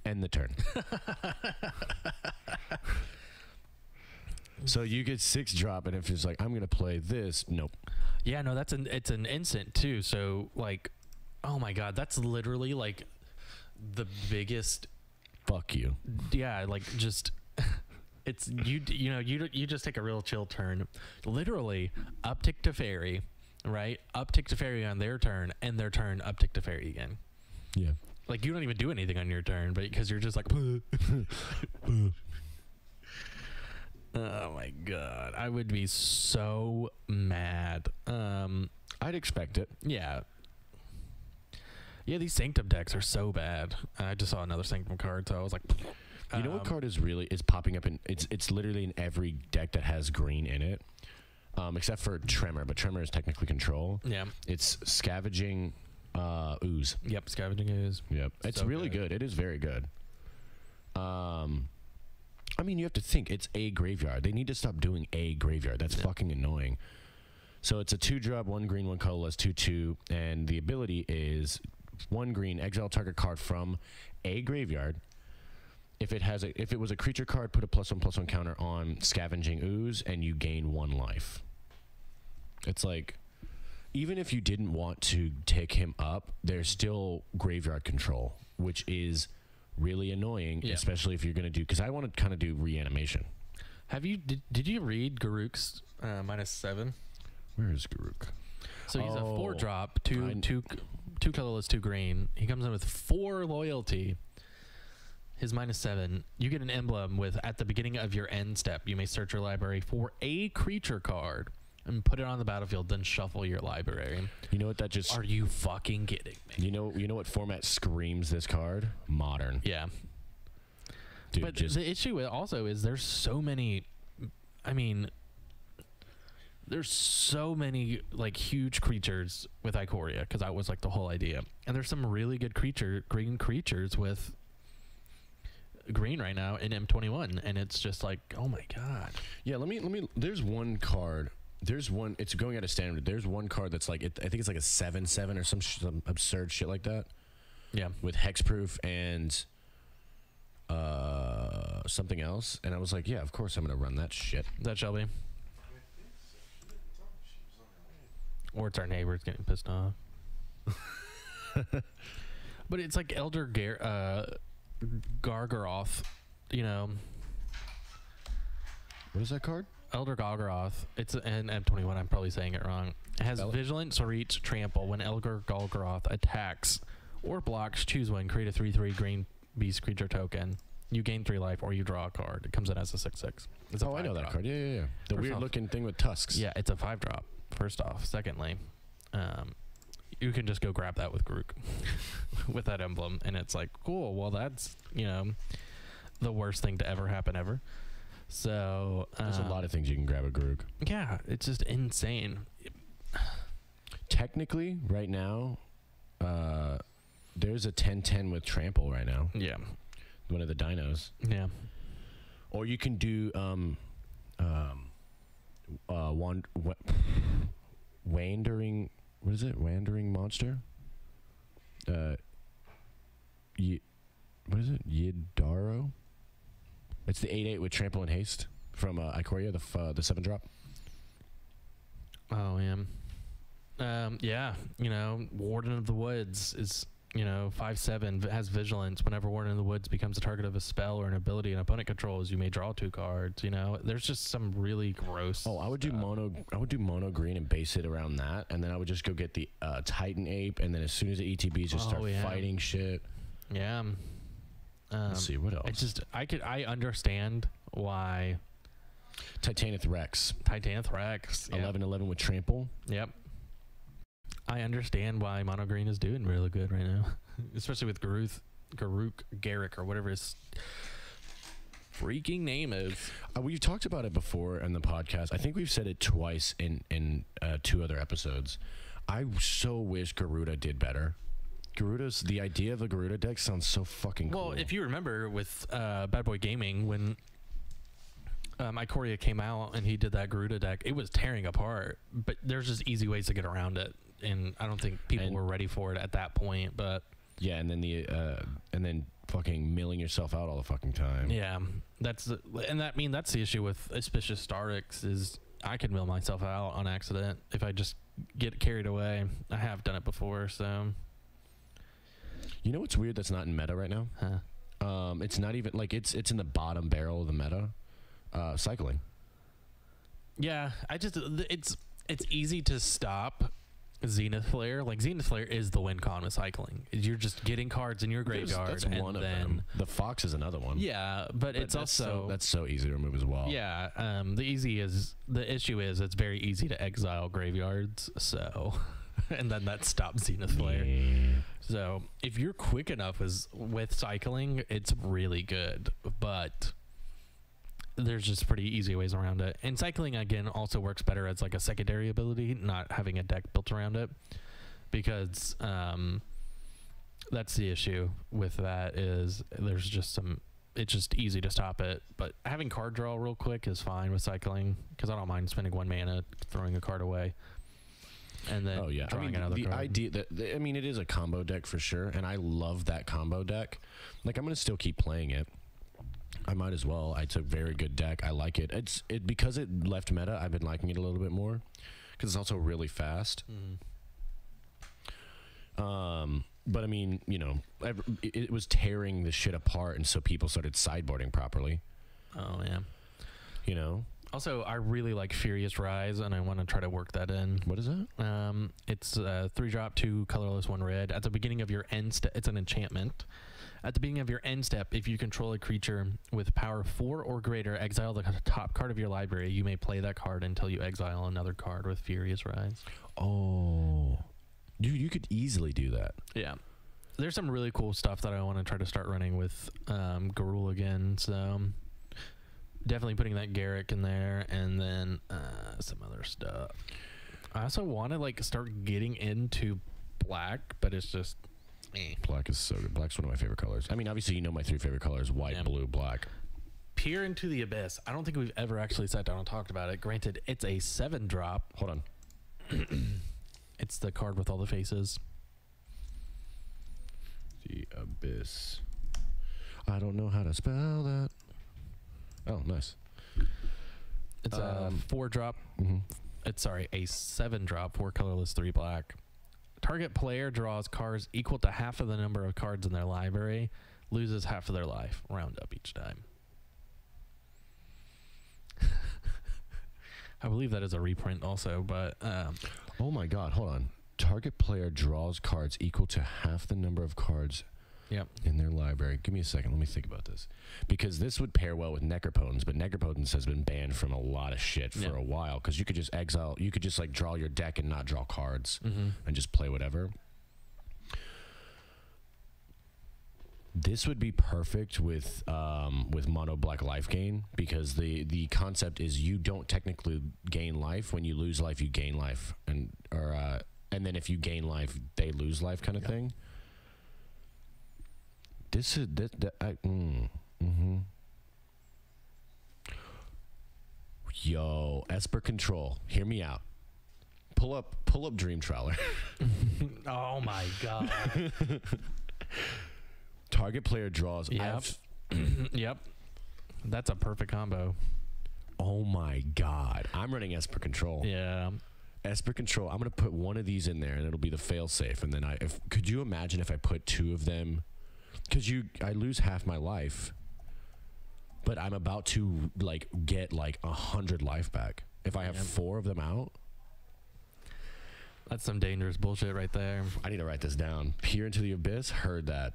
End the turn. So you get 6 drop, and if it's like, I'm gonna play this, nope. Yeah, no, it's an instant too. So like, oh my god, that's literally like the biggest. Fuck you. Yeah, like just. It's you just take a real chill turn. Literally, uptick to fairy, right? Uptick to fairy on their turn, and their turn uptick to fairy again. Yeah. Like you don't even do anything on your turn, but because you're just like, oh my god, I would be so mad. I'd expect it. Yeah. Yeah, these Sanctum decks are so bad. I just saw another Sanctum card, so I was like. You know what card is popping up in it's literally in every deck that has green in it, except for Tremor, but Tremor is technically control. Yeah, it's Scavenging Ooze. Yep, Scavenging Ooze. Yep, it's so really good. It is very good. I mean, you have to think it's a graveyard. They need to stop doing a graveyard. That's fucking annoying. So it's a 2-drop, 1 green, 1 colorless, 2/2, and the ability is 1 green, exile target card from a graveyard. If it was a creature card, put a +1/+1 counter on Scavenging Ooze, and you gain 1 life. It's like, even if you didn't want to take him up, there's still graveyard control, which is really annoying, especially if you're gonna do. Because I want to kind of do reanimation. Have you did you read Garuk's -7? Where is Garuk? So he's a 4-drop, two colorless, 2 green. He comes in with 4 loyalty. His -7, you get an emblem with, at the beginning of your end step, you may search your library for a creature card and put it on the battlefield, then shuffle your library. You know what that just... Are you fucking kidding me? You know what format screams this card? Modern. Yeah. Dude, but the issue also is there's so many... I mean... There's so many, like, huge creatures with Ikoria, because that was, like, the whole idea. And there's some really good green creatures with... green right now in M21, and it's just like, oh my god. Yeah, let me there's one card, it's going out of standard. There's one card that's like, I think it's like a 7/7 or some absurd shit like that. Yeah, with hexproof and something else, and I was like, yeah, of course I'm gonna run that shit. That shall be. Or it's our neighbors getting pissed off. But it's like Elder Gargaroth, you know. What is that card? Elder Golgoroth. It's an M21. I'm probably saying it wrong. It has Spell it. Vigilance, Reach, Trample. When Elder Golgoroth attacks or blocks, choose one. Create a 3/3 green beast creature token. You gain 3 life, or you draw a card. It comes in as a 6/6. It's a Oh, I know that 5-drop. card. Yeah. The First weird off- looking thing with tusks. Yeah, it's a 5-drop. First off, secondly, you can just go grab that with Grook with that emblem, and it's like, cool. Well, that's the worst thing to ever happen ever. So There's a lot of things you can grab a Groog. yeah, it's just insane. Technically, right now, there's a 10/10 with Trample right now. Yeah, One of the dinos. yeah. Or you can do wandering. What is it? Wandering monster. What is it? Yidaro. It's the 8/8 with trample and haste from Ikoria, the 7-drop. Oh yeah. Yeah. Warden of the Woods is 5/7, has vigilance. Whenever Warden of the Woods becomes a target of a spell or an ability an opponent controls, you may draw 2 cards. There's just some really gross. Oh, I would do stuff. mono green and base it around that, and then I would just go get the Titan Ape, and then as soon as the ETBs just start yeah. fighting shit. Yeah. Let's see what else. It's just I understand why Titanith Rex, Titanith Rex. Yep. 11/11 with trample. Yep. I understand why Mono Green is doing really good right now, especially with Garruk, or whatever his freaking name is. We've talked about it before in the podcast. I think we've said it twice in 2 other episodes. I so wish Garuda did better. The idea of a Garuda deck sounds so fucking cool. Well, if you remember with Bad Boy Gaming, when Ikoria came out and he did that Garuda deck, it was tearing apart. But there's just easy ways to get around it, and I don't think people were ready for it at that point. But yeah, and then fucking milling yourself out all the fucking time. yeah, that's the issue with Auspicious Starix is I can mill myself out on accident if I just get carried away. I have done it before, so. You know what's weird that's not in meta right now? Huh. It's not even like it's in the bottom barrel of the meta. Cycling. Yeah, it's easy to stop Zenith Flare. Like Zenith Flare is the win con with cycling. You're just getting cards in your graveyard. That's and one of then, them. The Fox is another one. Yeah, but it's also that's so easy to remove as well. yeah. The issue is it's very easy to exile graveyards. So, and then that stops Zenith Flare. Yeah. So if you're quick enough with cycling, it's really good. But there's just pretty easy ways around it. And cycling, again, also works better as like a secondary ability, not having a deck built around it. Because that's the issue with that is there's just it's just easy to stop it. But having card draw real quick is fine with cycling, because I don't mind spending 1 mana, throwing a card away, and then drawing another the card. idea that it is a combo deck for sure, and I love that combo deck. Like I'm gonna still keep playing it. I might as well. It's a very good deck. I like it. It's because it left meta. I've been liking it a little bit more because it's also really fast. But I mean, it was tearing the shit apart, and so people started sideboarding properly. Oh yeah. Also, I really like Furious Rise, and I want to try to work that in. What is that? It's 3-drop, 2 colorless, 1 red. At the beginning of your end step, it's an enchantment. At the beginning of your end step, if you control a creature with power 4 or greater, exile the top card of your library. You may play that card until you exile another card with Furious Rise. Oh, you could easily do that. Yeah. There's some really cool stuff that I want to try to start running with Garul again. So definitely putting that Garruk in there, and then some other stuff. I also want to start getting into black, but it's just Black is so good. Black's one of my favorite colors. I mean, obviously, my 3 favorite colors: white, blue, black. Peer into the Abyss. I don't think we've ever actually sat down and talked about it. Granted, it's a 7-drop. Hold on. It's the card with all the faces. The Abyss. I don't know how to spell that. Oh, nice. It's a 4-drop. It's a 7-drop, 4 colorless, 3 black. Target player draws cards equal to half of the number of cards in their library, loses half of their life. Round up each time. I believe that is a reprint also, but Oh my God! Hold on. Target player draws cards equal to half the number of cards yep. in their library. Give me a second. Let me think about this, because this would pair well with Necropotence, but Necropotence has been banned from a lot of shit for a while. Because you could just exile, you could just like draw your deck and not draw cards and just play whatever. This would be perfect with mono black life gain, because the concept is you don't technically gain life. When you lose life, you gain life, and then if you gain life, they lose life, kind of thing. This is Yo, Esper Control, hear me out. Pull up Dream Trawler. Oh my God. Target player draws. Yep. Yep. That's a perfect combo. Oh my God. I'm running Esper Control. Yeah. Esper Control. I'm going to put one of these in there, and it'll be the fail safe. And then could you imagine if I put two of them? Because I lose half my life, but I'm about to like get like 100 life back if I have 4 of them out. That's some dangerous bullshit right there. I need to write this down. Peer into the abyss. Heard that.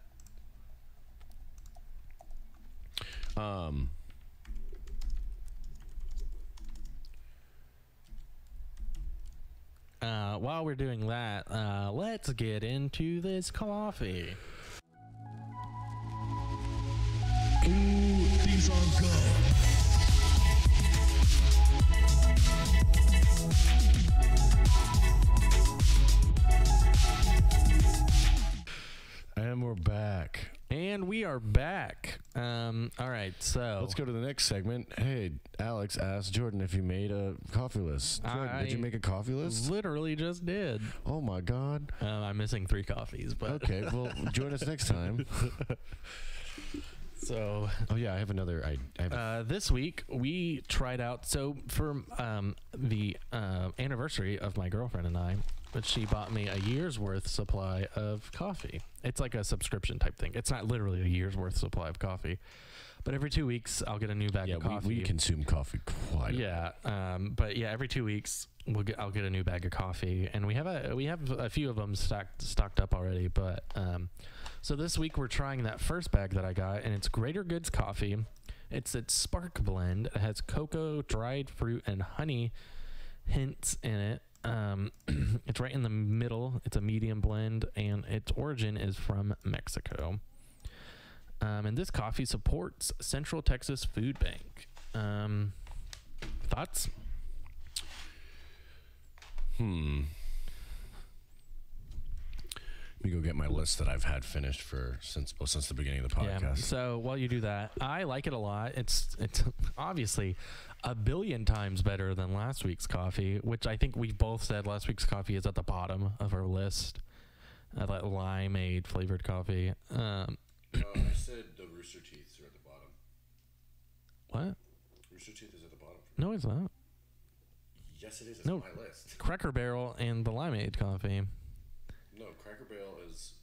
While we're doing that, let's get into this coffee. These are go. And we're back. And we are back. All right, so Let's go to the next segment. Hey, Alex asked Jordan if he made a coffee list. Jordan, did you make a coffee list? literally just did. Oh my God. I'm missing 3 coffees, but Okay, well, join us next time. so Oh yeah, I have another. I have this week we tried out. So for the anniversary of my girlfriend and I, but she bought me a year's worth supply of coffee. It's like a subscription type thing. It's not literally a year's worth supply of coffee, but every 2 weeks I'll get a new bag of coffee. we consume coffee quite. But yeah, every 2 weeks I'll get a new bag of coffee, and we have a few of them stocked up already. But so this week we're trying that first bag that I got, and it's Greater Goods coffee. It's Spark blend. It has cocoa, dried fruit, and honey hints in it. It's right in the middle. It's a medium blend, and its origin is from Mexico. And this coffee supports Central Texas Food Bank. Thoughts? Let me go get my list that I've had finished since the beginning of the podcast. Yeah. So while you do that, I like it a lot. It's obviously a billion times better than last week's coffee, which I think we both said last week's coffee is at the bottom of our list. That limeade flavored coffee. I said the Rooster Teeths are at the bottom. What? Rooster Teeth is at the bottom. No, it's not. Yes, it is. It's No. on my list. Cracker Barrel and the limeade coffee. No, Cracker Barrel is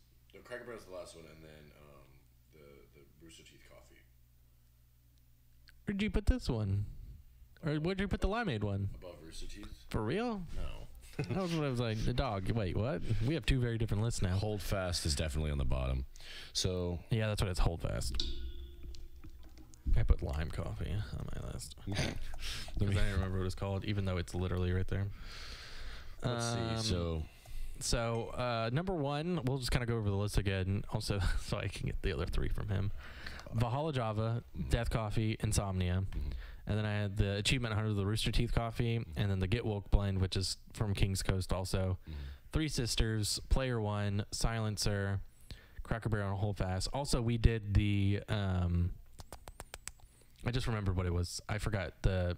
the last one, and then the Rooster Teeth coffee Where'd you put this one? Or where'd you put the limeade one? above Rooster Teeth. For real? No. That was what I was like. The dog. Wait, what? We have 2 very different lists now. Hold Fast is definitely on the bottom. So Yeah, that's what it's. Hold Fast. I put lime coffee on my list because I didn't remember what it's called, even though it's literally right there. let's see. So number 1, we'll just kind of go over the list again, also so I can get the other 3 from him. Valhalla Java, Death Coffee, Insomnia. And then I had the Achievement Hunter, the Rooster Teeth coffee, and then the Get Woke blend, which is from King's Coast also. 3 Sisters, Player One, Silencer, Cracker Barrel, and Hold Fast. Also, we did the I just remembered what it was. I forgot the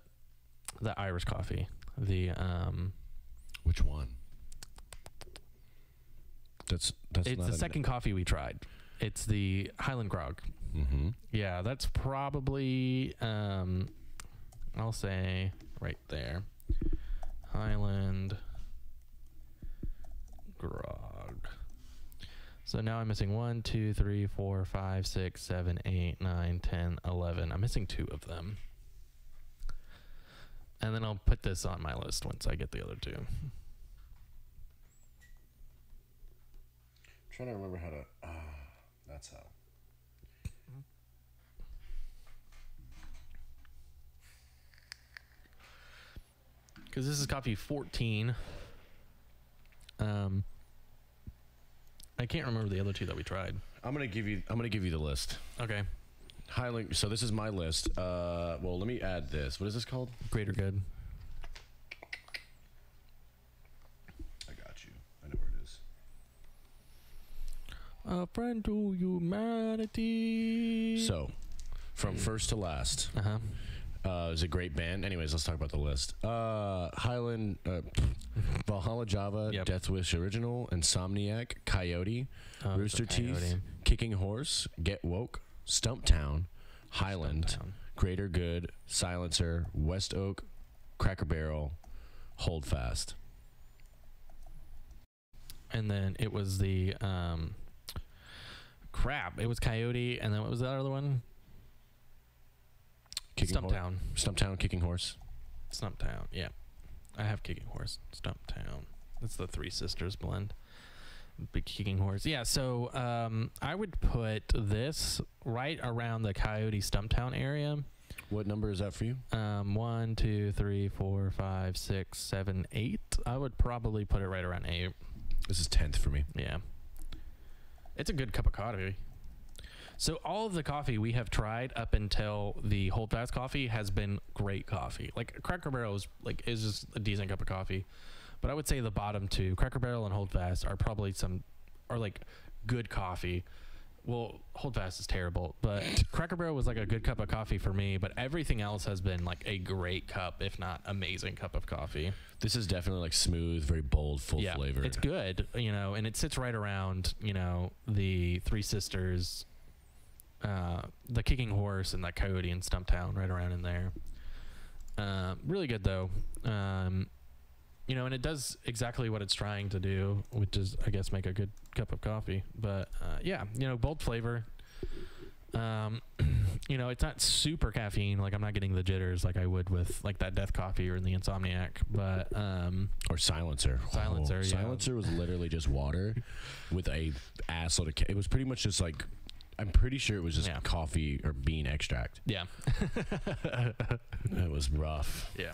Irish coffee. The which one? That's it's not the second coffee we tried. It's the Highland Grog. Mm-hmm. Yeah, that's probably I'll say right there. Highland Grog. So now I'm missing 1, 2, 3, 4, 5, 6, 7, 8, 9, 10, 11. I'm missing 2 of them. And then I'll put this on my list once I get the other two. Trying to remember how to. That's how. Because this is coffee 14. I can't remember the other two that we tried. I'm gonna give you the list. Okay. Highland. So this is my list. Well, let me add this. What is this called? Greater Good. I got you. I know where it is. A friend to humanity. So, from first to last, Uh-huh. it's a great band. Anyways, let's talk about the list. Highland, Valhalla Java, Yep. Death Wish Original, Insomniac, Coyote, Oh, Rooster it's a Teeth, Coyote. Kicking Horse, Get Woke, Stumptown, Highland, Stumptown. Greater Good, Silencer, West Oak, Cracker Barrel, Hold Fast. And then it was the crap. It was Coyote, and then what was the other one? Stumptown. Stumptown, Kicking Horse. Stumptown. Yeah, I have Kicking Horse. Stumptown. That's the Three Sisters blend. Big Kicking Horse. Yeah. So I would put this right around the Coyote Stumptown area. What number is that for you? 1, 2, 3, 4, 5, 6, 7, 8. I would probably put it right around 8. This is 10th for me. Yeah. It's a good cup of coffee. So all of the coffee we have tried up until the Hold Fast coffee has been great coffee. Like Cracker Barrel is just a decent cup of coffee, but I would say the bottom two, Cracker Barrel and Hold Fast, are probably good coffee. Well, Hold Fast is terrible, but Cracker Barrel was like a good cup of coffee for me. But everything else has been like a great cup, if not amazing cup of coffee. This is definitely like smooth, very bold, full flavor. It's good, and it sits right around, the Three Sisters, the Kicking Horse, and the Coyote and Stumptown, right around in there. Really good though. And it does exactly what it's trying to do, which is, I guess, make a good cup of coffee. But bold flavor. It's not super caffeine. Like I'm not getting the jitters like I would with like that Death Coffee or the Insomniac. But or Silencer. Silencer. Yeah. Silencer was literally just water with a assload of. It was pretty much just like. I'm pretty sure it was just coffee or bean extract. Yeah. It was rough. Yeah.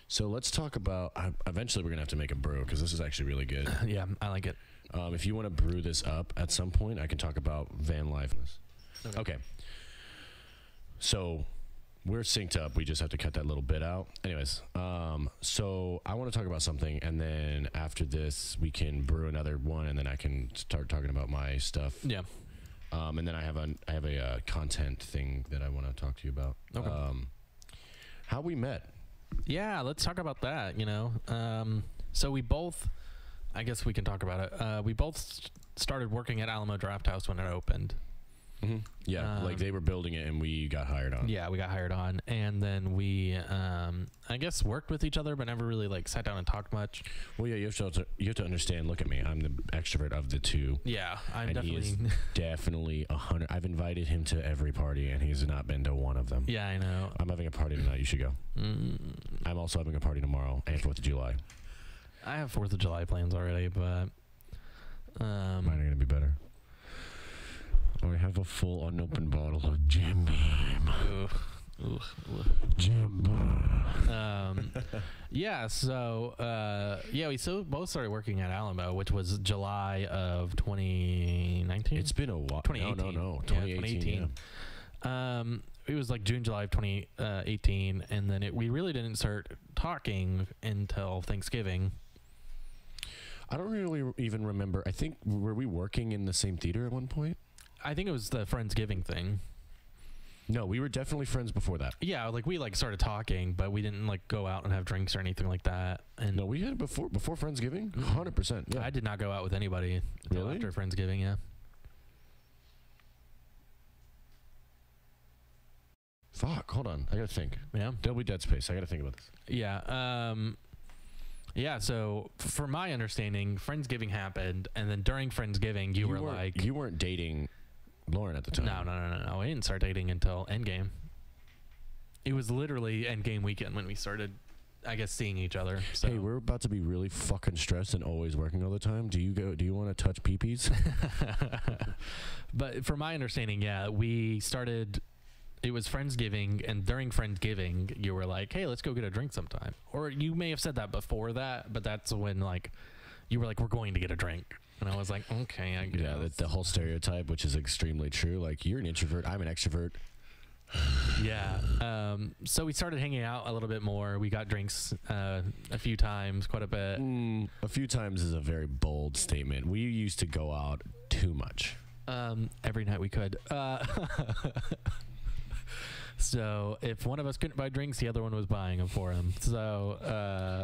So let's talk about. Eventually, we're gonna have to make a brew because this is actually really good. Yeah, I like it. If you want to brew this up at some point, I can talk about van life. Okay. So we're synced up. We just have to cut that little bit out. Anyways, so I want to talk about something, and then after this, we can brew another one, and then I can start talking about my stuff. Yeah. And then I have a content thing that I want to talk to you about. Okay. How we met. Yeah, let's talk about that. So we both, I guess we can talk about it. We both started working at Alamo Draft House when it opened. Mm-hmm. Yeah, like they were building it and we got hired on. Yeah, we got hired on, and then we, I guess, worked with each other, but never really like sat down and talked much. Well, yeah, you have to understand. Look at me. I'm the extrovert of the two. Yeah, He is definitely 100. I've invited him to every party, and he's not been to one of them. Yeah, I know. I'm having a party tonight. You should go. I'm also having a party tomorrow and 4th of July. I have 4th of July plans already, but mine are gonna be better. I have a full unopened bottle of Jim Beam. Jim Beam. Yeah, so we both started working at Alamo, which was July of 2019. It's been a while. 2018. No. 2018. Yeah. It was like June, July of 2018, and then we really didn't start talking until Thanksgiving. I don't really even remember. I think, were we working in the same theater at one point? I think it was the Friendsgiving thing. No, we were definitely friends before that. Yeah, like we like started talking, but we didn't like go out and have drinks or anything like that. And no, we had before Friendsgiving. 100%. Yeah. I did not go out with anybody until after Friendsgiving. Yeah. Fuck. Hold on. I gotta think. Yeah. There'll be dead space. I gotta think about this. Yeah. Yeah. So, for my understanding, Friendsgiving happened, and then during Friendsgiving, you weren't dating Lauren at the time. No. We didn't start dating until Endgame. it was literally Endgame weekend when we started, I guess, seeing each other. So. Hey, we're about to be really fucking stressed and always working all the time. Do you want to touch peepees? But from my understanding, yeah, we started. It was Friendsgiving, and during Friendsgiving, you were like, "Hey, let's go get a drink sometime." Or you may have said that before that, but that's when like you were like, "We're going to get a drink," and I was like, "Okay, I guess." Yeah, the whole stereotype, which is extremely true. Like, you're an introvert, I'm an extrovert. Yeah. So we started hanging out a little bit more. We got drinks a few times, quite a bit. A few times is a very bold statement. We used to go out too much. Every night we could. So if one of us couldn't buy drinks, the other one was buying them for him. So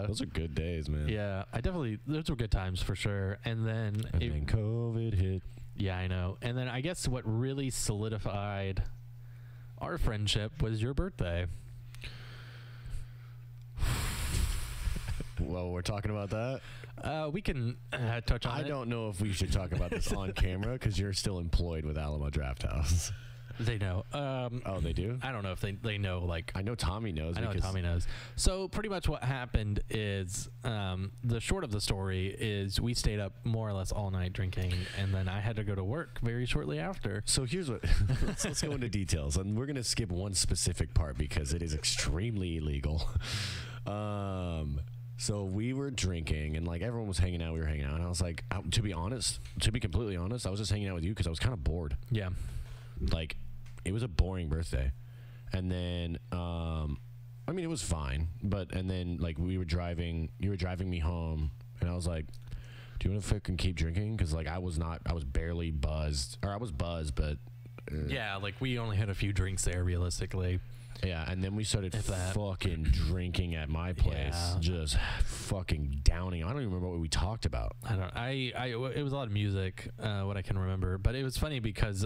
Those are good days, man. yeah, those were good times for sure. And then Then COVID hit. yeah, I know. And then I guess what really solidified our friendship was your birthday. Well, we're talking about that. We can touch on it. I don't know if we should talk about this on camera because you're still employed with Alamo Draft House. They know. Oh, they do? I don't know if they know, like, I know Tommy knows. I know because Tommy knows. So pretty much what happened is the short of the story is we stayed up more or less all night drinking, and then I had to go to work very shortly after. So here's what. let's go into details, and we're gonna skip one specific part because it is extremely illegal. So we were drinking, and like everyone was hanging out. We were hanging out, and I was like, to be completely honest, I was just hanging out with you because I was kind of bored. Yeah. Like, it was a boring birthday, and then I mean, it was fine, and then like you were driving me home, and I was like, do you want to fucking keep drinking? Because like I was barely buzzed, or I was buzzed, but Yeah, like we only had a few drinks there realistically. yeah, and then we started If that. fucking drinking at my place, Yeah. just fucking downing. I don't even remember what we talked about. I don't. It was a lot of music, what I can remember. But it was funny because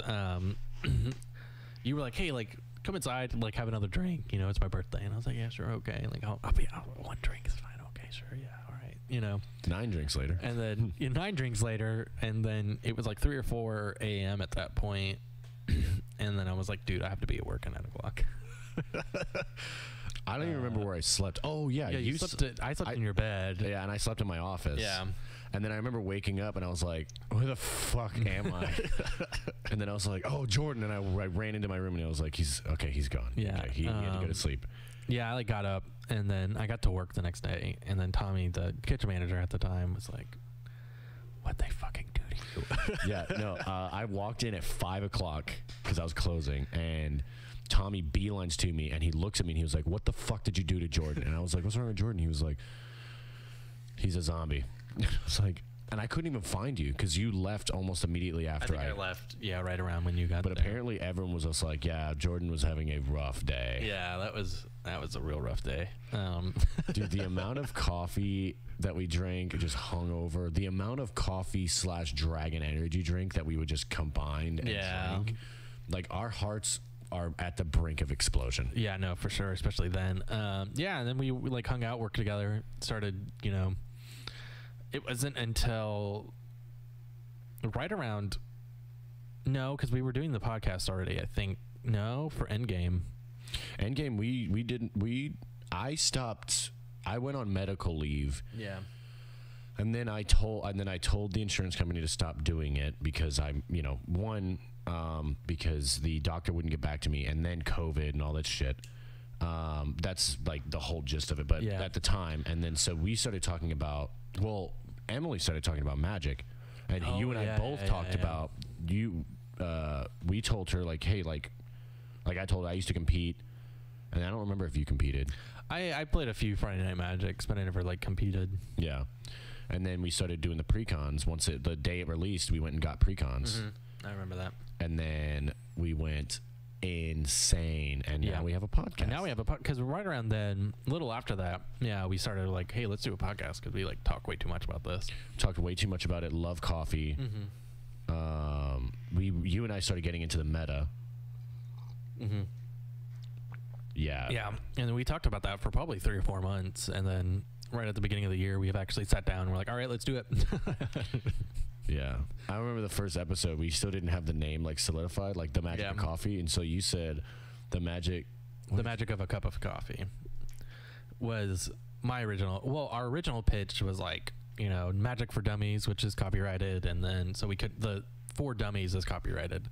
you were like, "Hey, like, come inside, like, have another drink. You know, it's my birthday." And I was like, "Yeah, sure, okay." Like, one drink is fine. Okay, sure, yeah, all right. You know. 9 drinks later. And then 9 drinks later, and then it was like 3 or 4 a.m. at that point. And then I was like, "Dude, I have to be at work at 9 o'clock." I don't even remember where I slept. Oh yeah, Yeah, you slept. I slept in your bed. Yeah, and I slept in my office. Yeah. And then I remember waking up and I was like, where the fuck am I? And then I was like, oh, Jordan. And I ran into my room and I was like, he's gone. Yeah, Okay, he had to go to sleep. Yeah, I like got up and then I got to work the next day, and then Tommy, the kitchen manager at the time, was like, "What they fucking do to you?" Yeah, no, I walked in at 5 o'clock because I was closing, and Tommy beelines to me, and he looks at me and he was like, what the fuck did you do to Jordan? And I was like, what's wrong with Jordan? He was like, he's a zombie. I was like, and I couldn't even find you because you left almost immediately after I left. Yeah, right around when you got But there. apparently everyone was just like, yeah, Jordan was having a rough day. Yeah, that was a real rough day. Dude, the amount of coffee that we drank just hung over. The amount of coffee / Dragon energy drink that we would just combine and drink. Like, our hearts are at the brink of explosion. Yeah, no, for sure, especially then. Yeah, and then we like hung out, worked together, started, you know. It wasn't until right around, no, because we were doing the podcast already, I think. No, for Endgame. Endgame, I stopped. I went on medical leave. Yeah. And then I told the insurance company to stop doing it because I'm, because the doctor wouldn't get back to me, and then COVID and all that shit. That's like the whole gist of it. But Yeah. at the time, and then so we started talking about. Well, Emily started talking about magic, and you and I both talked about you. We told her like, hey, like I told her I used to compete, and I don't remember if you competed. I played a few Friday Night Magics, but I never like competed. Yeah. And then we started doing the pre-cons. The day it released, we went and got pre-cons. I remember that. And then we went insane, and now we have a podcast. And now we have a podcast, because right around then, a little after that, yeah, we started like, hey, let's do a podcast, because we like talk way too much about this. Talked way too much about it. Love coffee. You and I started getting into the meta. Yeah. Yeah, and then we talked about that for probably 3 or 4 months, and then right at the beginning of the year, we have actually sat down and we're like, all right, let's do it. Yeah. I remember the first episode, we still didn't have the name like solidified, like the Magic of Coffee. And so you said the Magic The Magic of a Cup of Coffee was my original. Well, our original pitch was like, Magic for Dummies, which is copyrighted, and then so we could the For Dummies is copyrighted,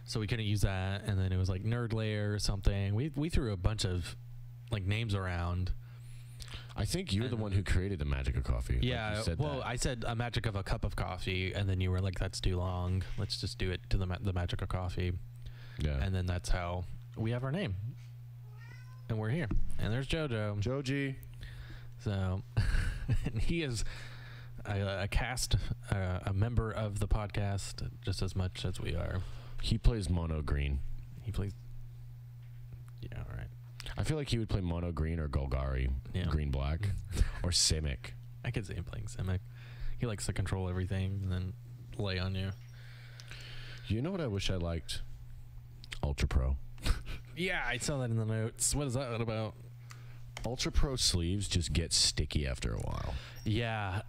so we couldn't use that. And then it was like Nerd Layer or something. We threw a bunch of like names around. I think you're the one who created the Magic of Coffee. Yeah. you said Well, that. I said a Magic of a Cup of Coffee, and then you were like, "That's too long. Let's just do it to the Magic of Coffee." Yeah. And then that's how we have our name. And we're here. And there's JoJo. Joji. So, and he is a member of the podcast just as much as we are. He plays mono green. He plays. Yeah, all right. I feel like he would play mono green or Golgari, Yeah. green black, or Simic. I could see him playing Simic. He likes to control everything and then lay on you. You know what I wish I liked? Ultra Pro. Yeah, I saw that in the notes. What is that about? Ultra Pro sleeves just get sticky after a while. Yeah,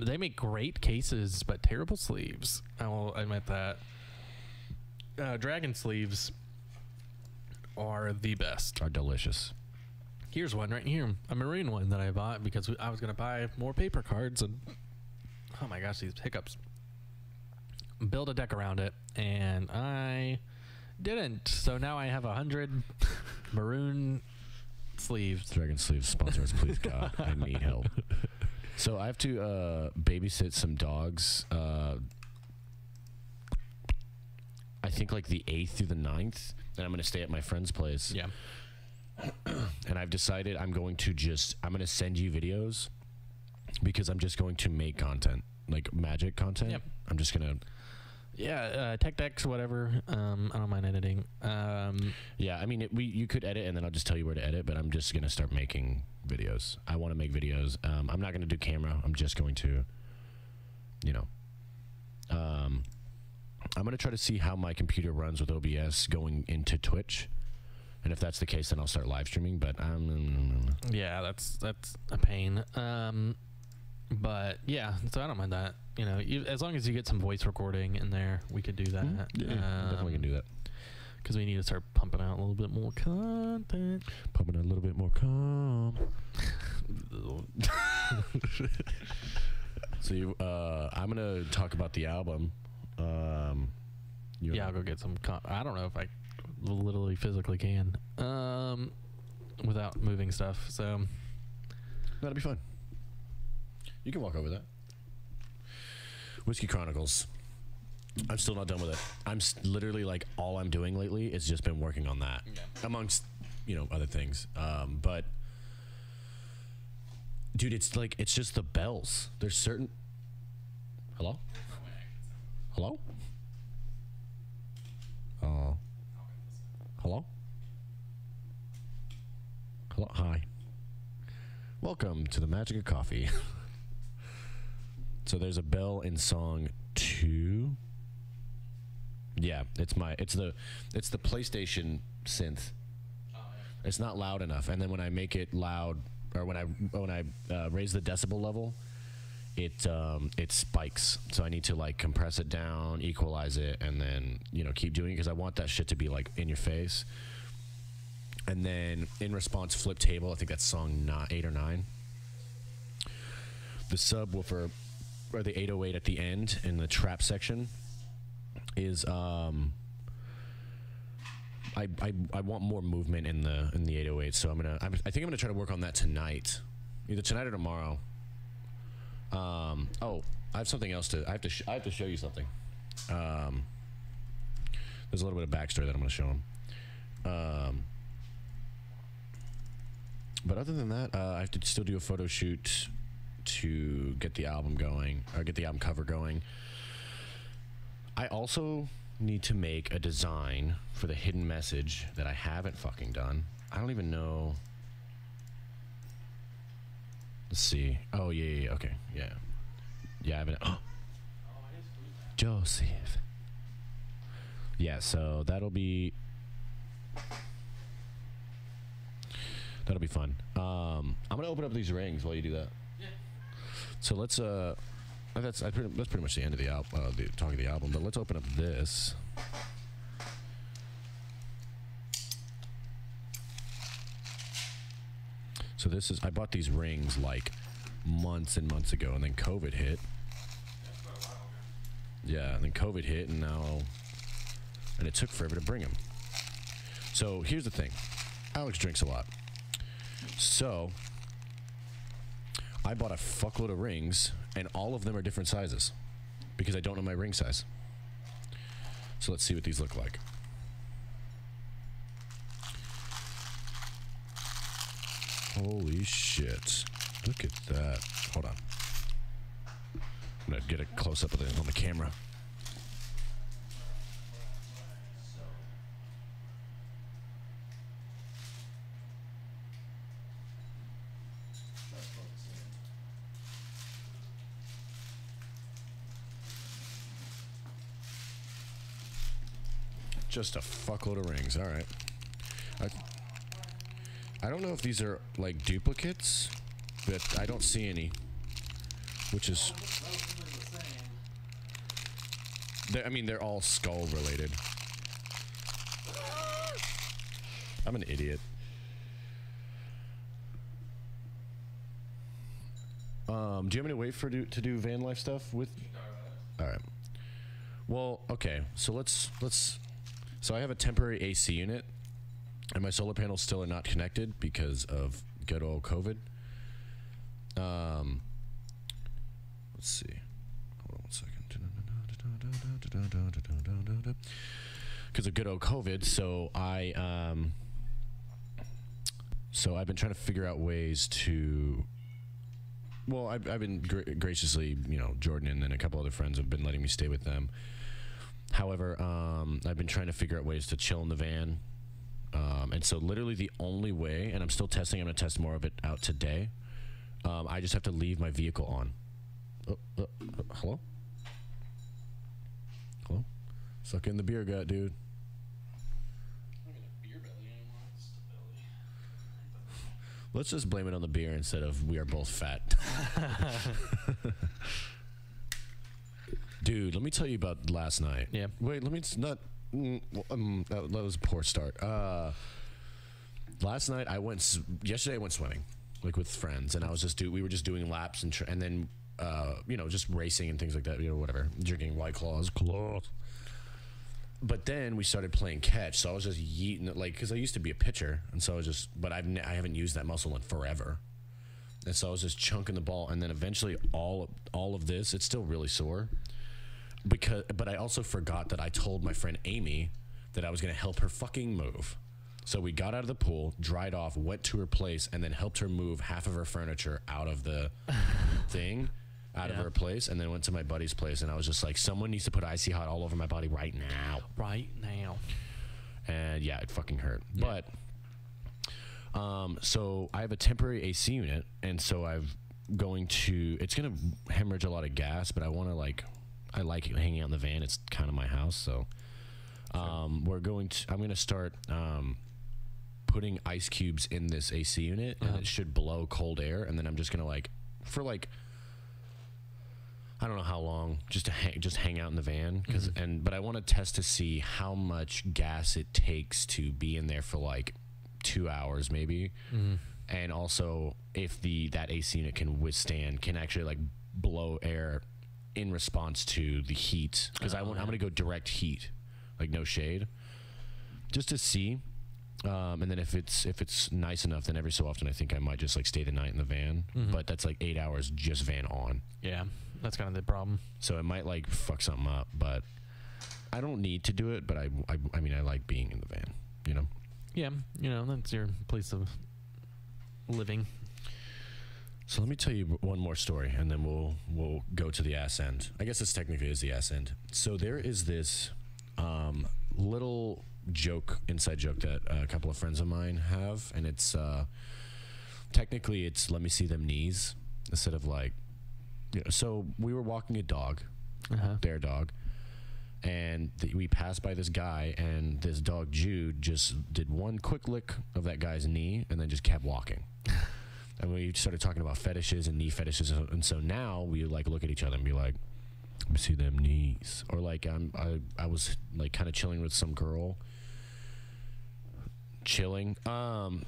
they make great cases, but terrible sleeves. I will admit that. Dragon sleeves are the best. Are delicious. Here's one right here, a maroon one that I bought because I was going to buy more paper cards, and oh my gosh, these hiccups. Build a deck around it, and I didn't. So now I have 100 maroon sleeves. Dragon sleeves sponsor us, please, God. I need help. So I have to babysit some dogs. I think like the 8th through the 9th, and I'm going to stay at my friend's place. Yeah. And I've decided I'm going to send you videos because I'm just going to make content, like magic content. Yep. I'm just going to. Yeah, tech decks, whatever. I don't mind editing. Yeah, I mean, you could edit, and then I'll just tell you where to edit, but I'm just going to start making videos. I want to make videos. I'm not going to do camera. I'm just going to, I'm going to try to see how my computer runs with OBS going into Twitch. And if that's the case, then I'll start live streaming, but Yeah, that's a pain. But yeah, so I don't mind that. As long as you get some voice recording in there, we could do that. Yeah, definitely can do that. Because we need to start pumping out a little bit more content. Pumping out a little bit more calm. So I'm gonna talk about the album. Yeah, I'll go get some. I don't know if I literally physically can without moving stuff. So that'll be fun. You can walk over that. Whiskey Chronicles. I'm still not done with it. I'm literally like all I'm doing lately is just been working on that, amongst other things. But dude, it's just the bells. There's certain. Hello. Hello. Hello. Hello. Hi. Welcome to the Magic of Coffee. So there's a bell in song 2. Yeah, it's the PlayStation synth. It's not loud enough, and then when I make it loud, or when I raise the decibel level, it spikes. So I need to like compress it down, equalize it, and then keep doing it because I want that shit to be like in your face. And then in response, flip table. I think that's song 8 or 9. The subwoofer, or the 808 at the end in the trap section, is I want more movement in the 808. So I think I'm gonna try to work on that tonight, either tonight or tomorrow. Oh, I have something else I have to show you something. There's a little bit of backstory that I'm gonna show him. But other than that, I have to still do a photo shoot to get the album going, or get the album cover going. I also need to make a design for the hidden message that I haven't fucking done. I don't even know. Let's see. Oh, yeah, okay, yeah. Yeah, I haven't. Oh, Joseph. Yeah, so that'll be fun. I'm gonna open up these rings while you do that. Yeah. So let's that's pretty much the end of the album, the talk of the album. But let's open up this. So this is, I bought these rings like months and months ago, and then COVID hit. That's quite a while ago. Yeah, and then COVID hit, and it took forever to bring them. So here's the thing. Alex drinks a lot. So I bought a fuckload of rings, and all of them are different sizes because I don't know my ring size. So let's see what these look like. Holy shit. Look at that. Hold on. I'm gonna get a close-up of it on the camera. Just a fuckload of rings. All right. I don't know if these are like duplicates, but I don't see any, which is. I mean, they're all skull related. I'm an idiot. Do you want me to wait for to do van life stuff with? All right. Well, okay. So let's. So I have a temporary AC unit, and my solar panels still are not connected because of good old COVID. Let's see. Hold on 1 second. Because of good old COVID, so I've been trying to figure out ways to. Well, I've been graciously, Jordan and then a couple other friends have been letting me stay with them. However, I've been trying to figure out ways to chill in the van. And so literally the only way, and I'm still testing, I'm going to test more of it out today. I just have to leave my vehicle on. Hello? Hello? Suck in the beer gut, dude. I'm not a beer belly anymore. It's just a belly. Let's just blame it on the beer instead of we are both fat. Dude, let me tell you about last night. Yeah. Wait, let me not. That was a poor start. Last night yesterday I went swimming, like with friends, and I was we were just doing laps and then just racing and things like that, whatever, drinking White Claws. But then we started playing catch, so I was just yeeting it, like, because I used to be a pitcher, and so I was just, but I haven't used that muscle in forever, and so I was just chunking the ball, and then eventually all of this, it's still really sore, but I also forgot that I told my friend Amy that I was gonna help her fucking move. So we got out of the pool, dried off, went to her place, and then helped her move half of her furniture out of the thing. Out of her place, and then went to my buddy's place, and I was just like, someone needs to put Icy Hot all over my body right now. Right now. And yeah, it fucking hurt. Yeah. But so I have a temporary AC unit, and so it's gonna hemorrhage a lot of gas, but I like hanging out in the van. It's kind of my house, so I'm gonna start putting ice cubes in this AC unit, and it should blow cold air, and then I'm just gonna I don't know how long, just hang out in the van, but I want to test to see how much gas it takes to be in there for like 2 hours maybe, and also if that AC unit can actually like blow air in response to the heat, because I'm gonna go direct heat, like no shade, just to see. And then if it's nice enough, then every so often I think I might just like stay the night in the van, but that's like 8 hours just van on. Yeah. That's kind of the problem. So it might like fuck something up, but I don't need to do it. But I mean, I like being in the van, Yeah, that's your place of living. So let me tell you one more story, and then we'll go to the ass end. I guess this technically is the ass end. So there is this little inside joke that a couple of friends of mine have, and it's technically it's let me see them knees instead of like. So we were walking a dog, their dog, and we passed by this guy, and this dog Jude just did one quick lick of that guy's knee and then just kept walking. And we started talking about fetishes and knee fetishes, and so now we like look at each other and be like, "Let me see them knees," or like I was like kind of chilling with some girl,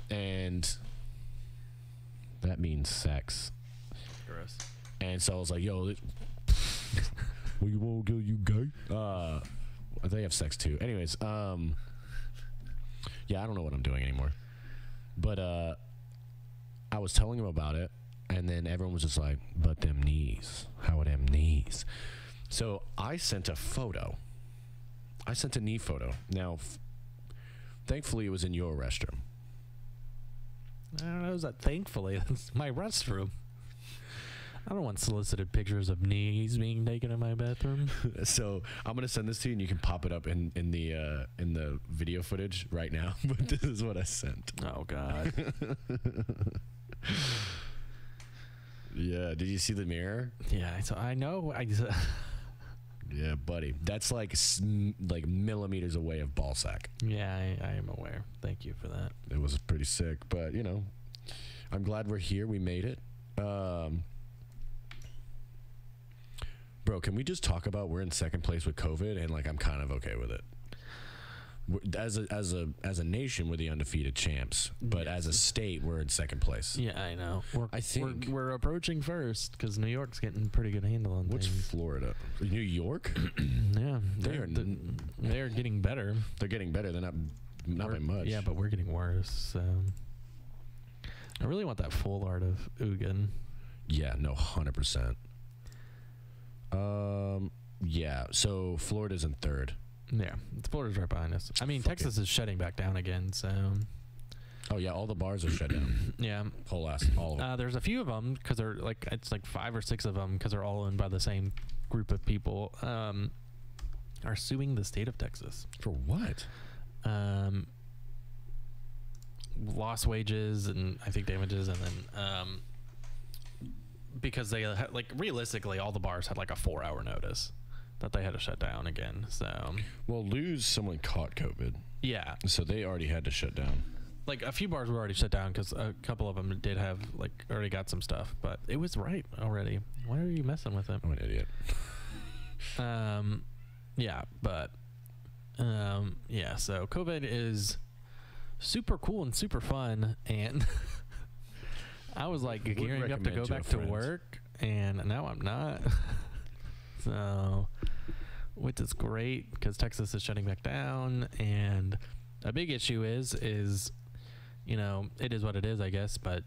and That means sex. Gross. And so I was like, yo, well, you won't go, you gay? They have sex too. Anyways, yeah, I don't know what I'm doing anymore. But I was telling him about it, and then everyone was just like, but them knees. How are them knees? So I sent a photo. I sent a knee photo. Now, thankfully, it was in your restroom. I don't know. Is that thankfully? That's my restroom. I don't want solicited pictures of knees being taken in my bathroom. So I'm gonna send this to you, and you can pop it up in the video footage right now. But this is what I sent. Oh God. Yeah. Did you see the mirror? Yeah. So I know. Yeah, buddy. That's like millimeters away of ball sack. Yeah, I am aware. Thank you for that. It was pretty sick, but you know, I'm glad we're here. We made it. Bro, can we just talk about we're in second place with COVID, and like I'm kind of okay with it. As a nation, we're the undefeated champs, but as a state, we're in second place. Yeah, I know. I think we're approaching first because New York's getting a pretty good handle on what's things. Florida? New York? Yeah, They're they're getting better. They're getting better. They're not by much. Yeah, but we're getting worse. So I really want that full art of Ugin. Yeah, no, 100%. Yeah. So Florida's in third. Yeah, Florida's right behind us. I mean, Texas is shutting back down again. So. Oh yeah, all the bars are shut down. Yeah. Whole ass, all of them. There's a few of them because they're like it's like 5 or 6 of them because they're all owned by the same group of people. Are suing the state of Texas For what? Lost wages and I think damages, and then because they like realistically all the bars had like a 4-hour notice that they had to shut down again. So Well, someone caught COVID, yeah, so they already had to shut down. like a few bars were already shut down because a couple of them did have like already got some stuff, but it was right already. Why are you messing with it? I'm an idiot. Yeah, but yeah, so COVID is super cool and super fun, and I was like Would gearing up to recommend go to back a to friend. work, and now I'm not. So, which is great because Texas is shutting back down, and a big issue is you know, it is what it is, I guess, but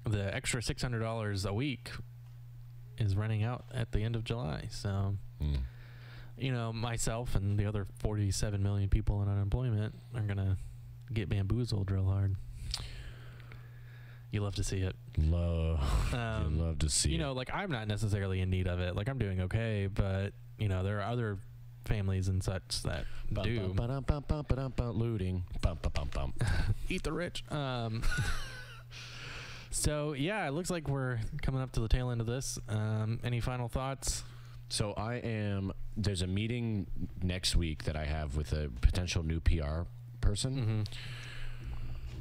the extra $600 a week is running out at the end of July. So, you know, myself and the other 47 million people in unemployment are going to get bamboozled real hard. You love to see it. Love to see you know, like I'm not necessarily in need of it. Like I'm doing okay, but you know, there are other families and such that do. Looting. Eat the rich. So yeah, it looks like we're coming up to the tail end of this. Any final thoughts? So there's a meeting next week that I have with a potential new PR person.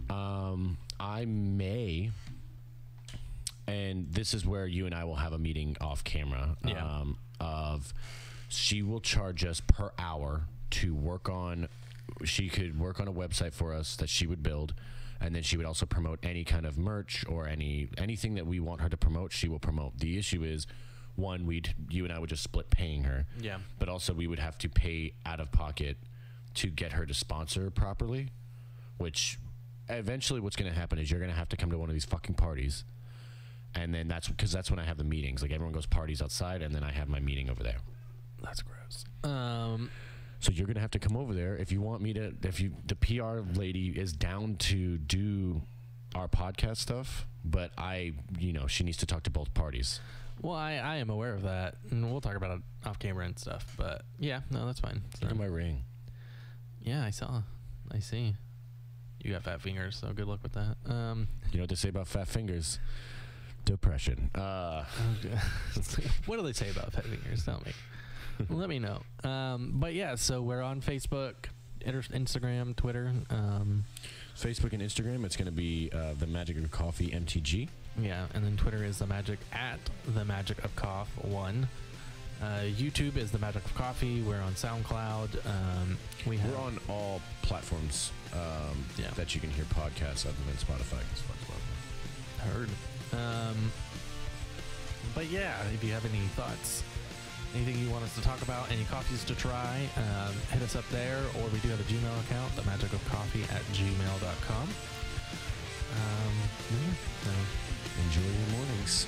I may, and this is where you and I will have a meeting off camera. Yeah. She will charge us per hour to work on. She could work on a website for us that she would build, and then she would also promote any kind of merch or anything that we want her to promote. She will promote. The issue is, one, you and I would just split paying her. Yeah. But also we would have to pay out of pocket to get her to sponsor properly, which eventually what's going to happen is you're going to have to come to one of these fucking parties. And then that's when I have the meetings. Like everyone goes parties outside, and then I have my meeting over there. That's gross. So you're going to have to come over there if you want me to. The PR lady is down to do our podcast stuff, but she needs to talk to both parties. Well, I am aware of that, and we'll talk about it off camera and stuff. But yeah, no, that's fine. So, Look at my ring. yeah, I see. You got fat fingers, so good luck with that. You know what they say about fat fingers? Depression. What do they say about fat fingers? Tell me. Let me know. But yeah, so we're on Facebook, Instagram, Twitter. Facebook and Instagram, it's going to be the Magic of Coffee MTG. Yeah, and then Twitter is the Magic of Coff 1. YouTube is the Magic of Coffee. We're on SoundCloud. We're on all platforms Yeah. that you can hear podcasts other than Spotify. 'Cause fuck Spotify. Heard. But yeah, if you have any thoughts, anything you want us to talk about, any coffees to try, hit us up there, or we do have a Gmail account, themagicofcoffee@gmail.com. Yeah, so Enjoy your mornings.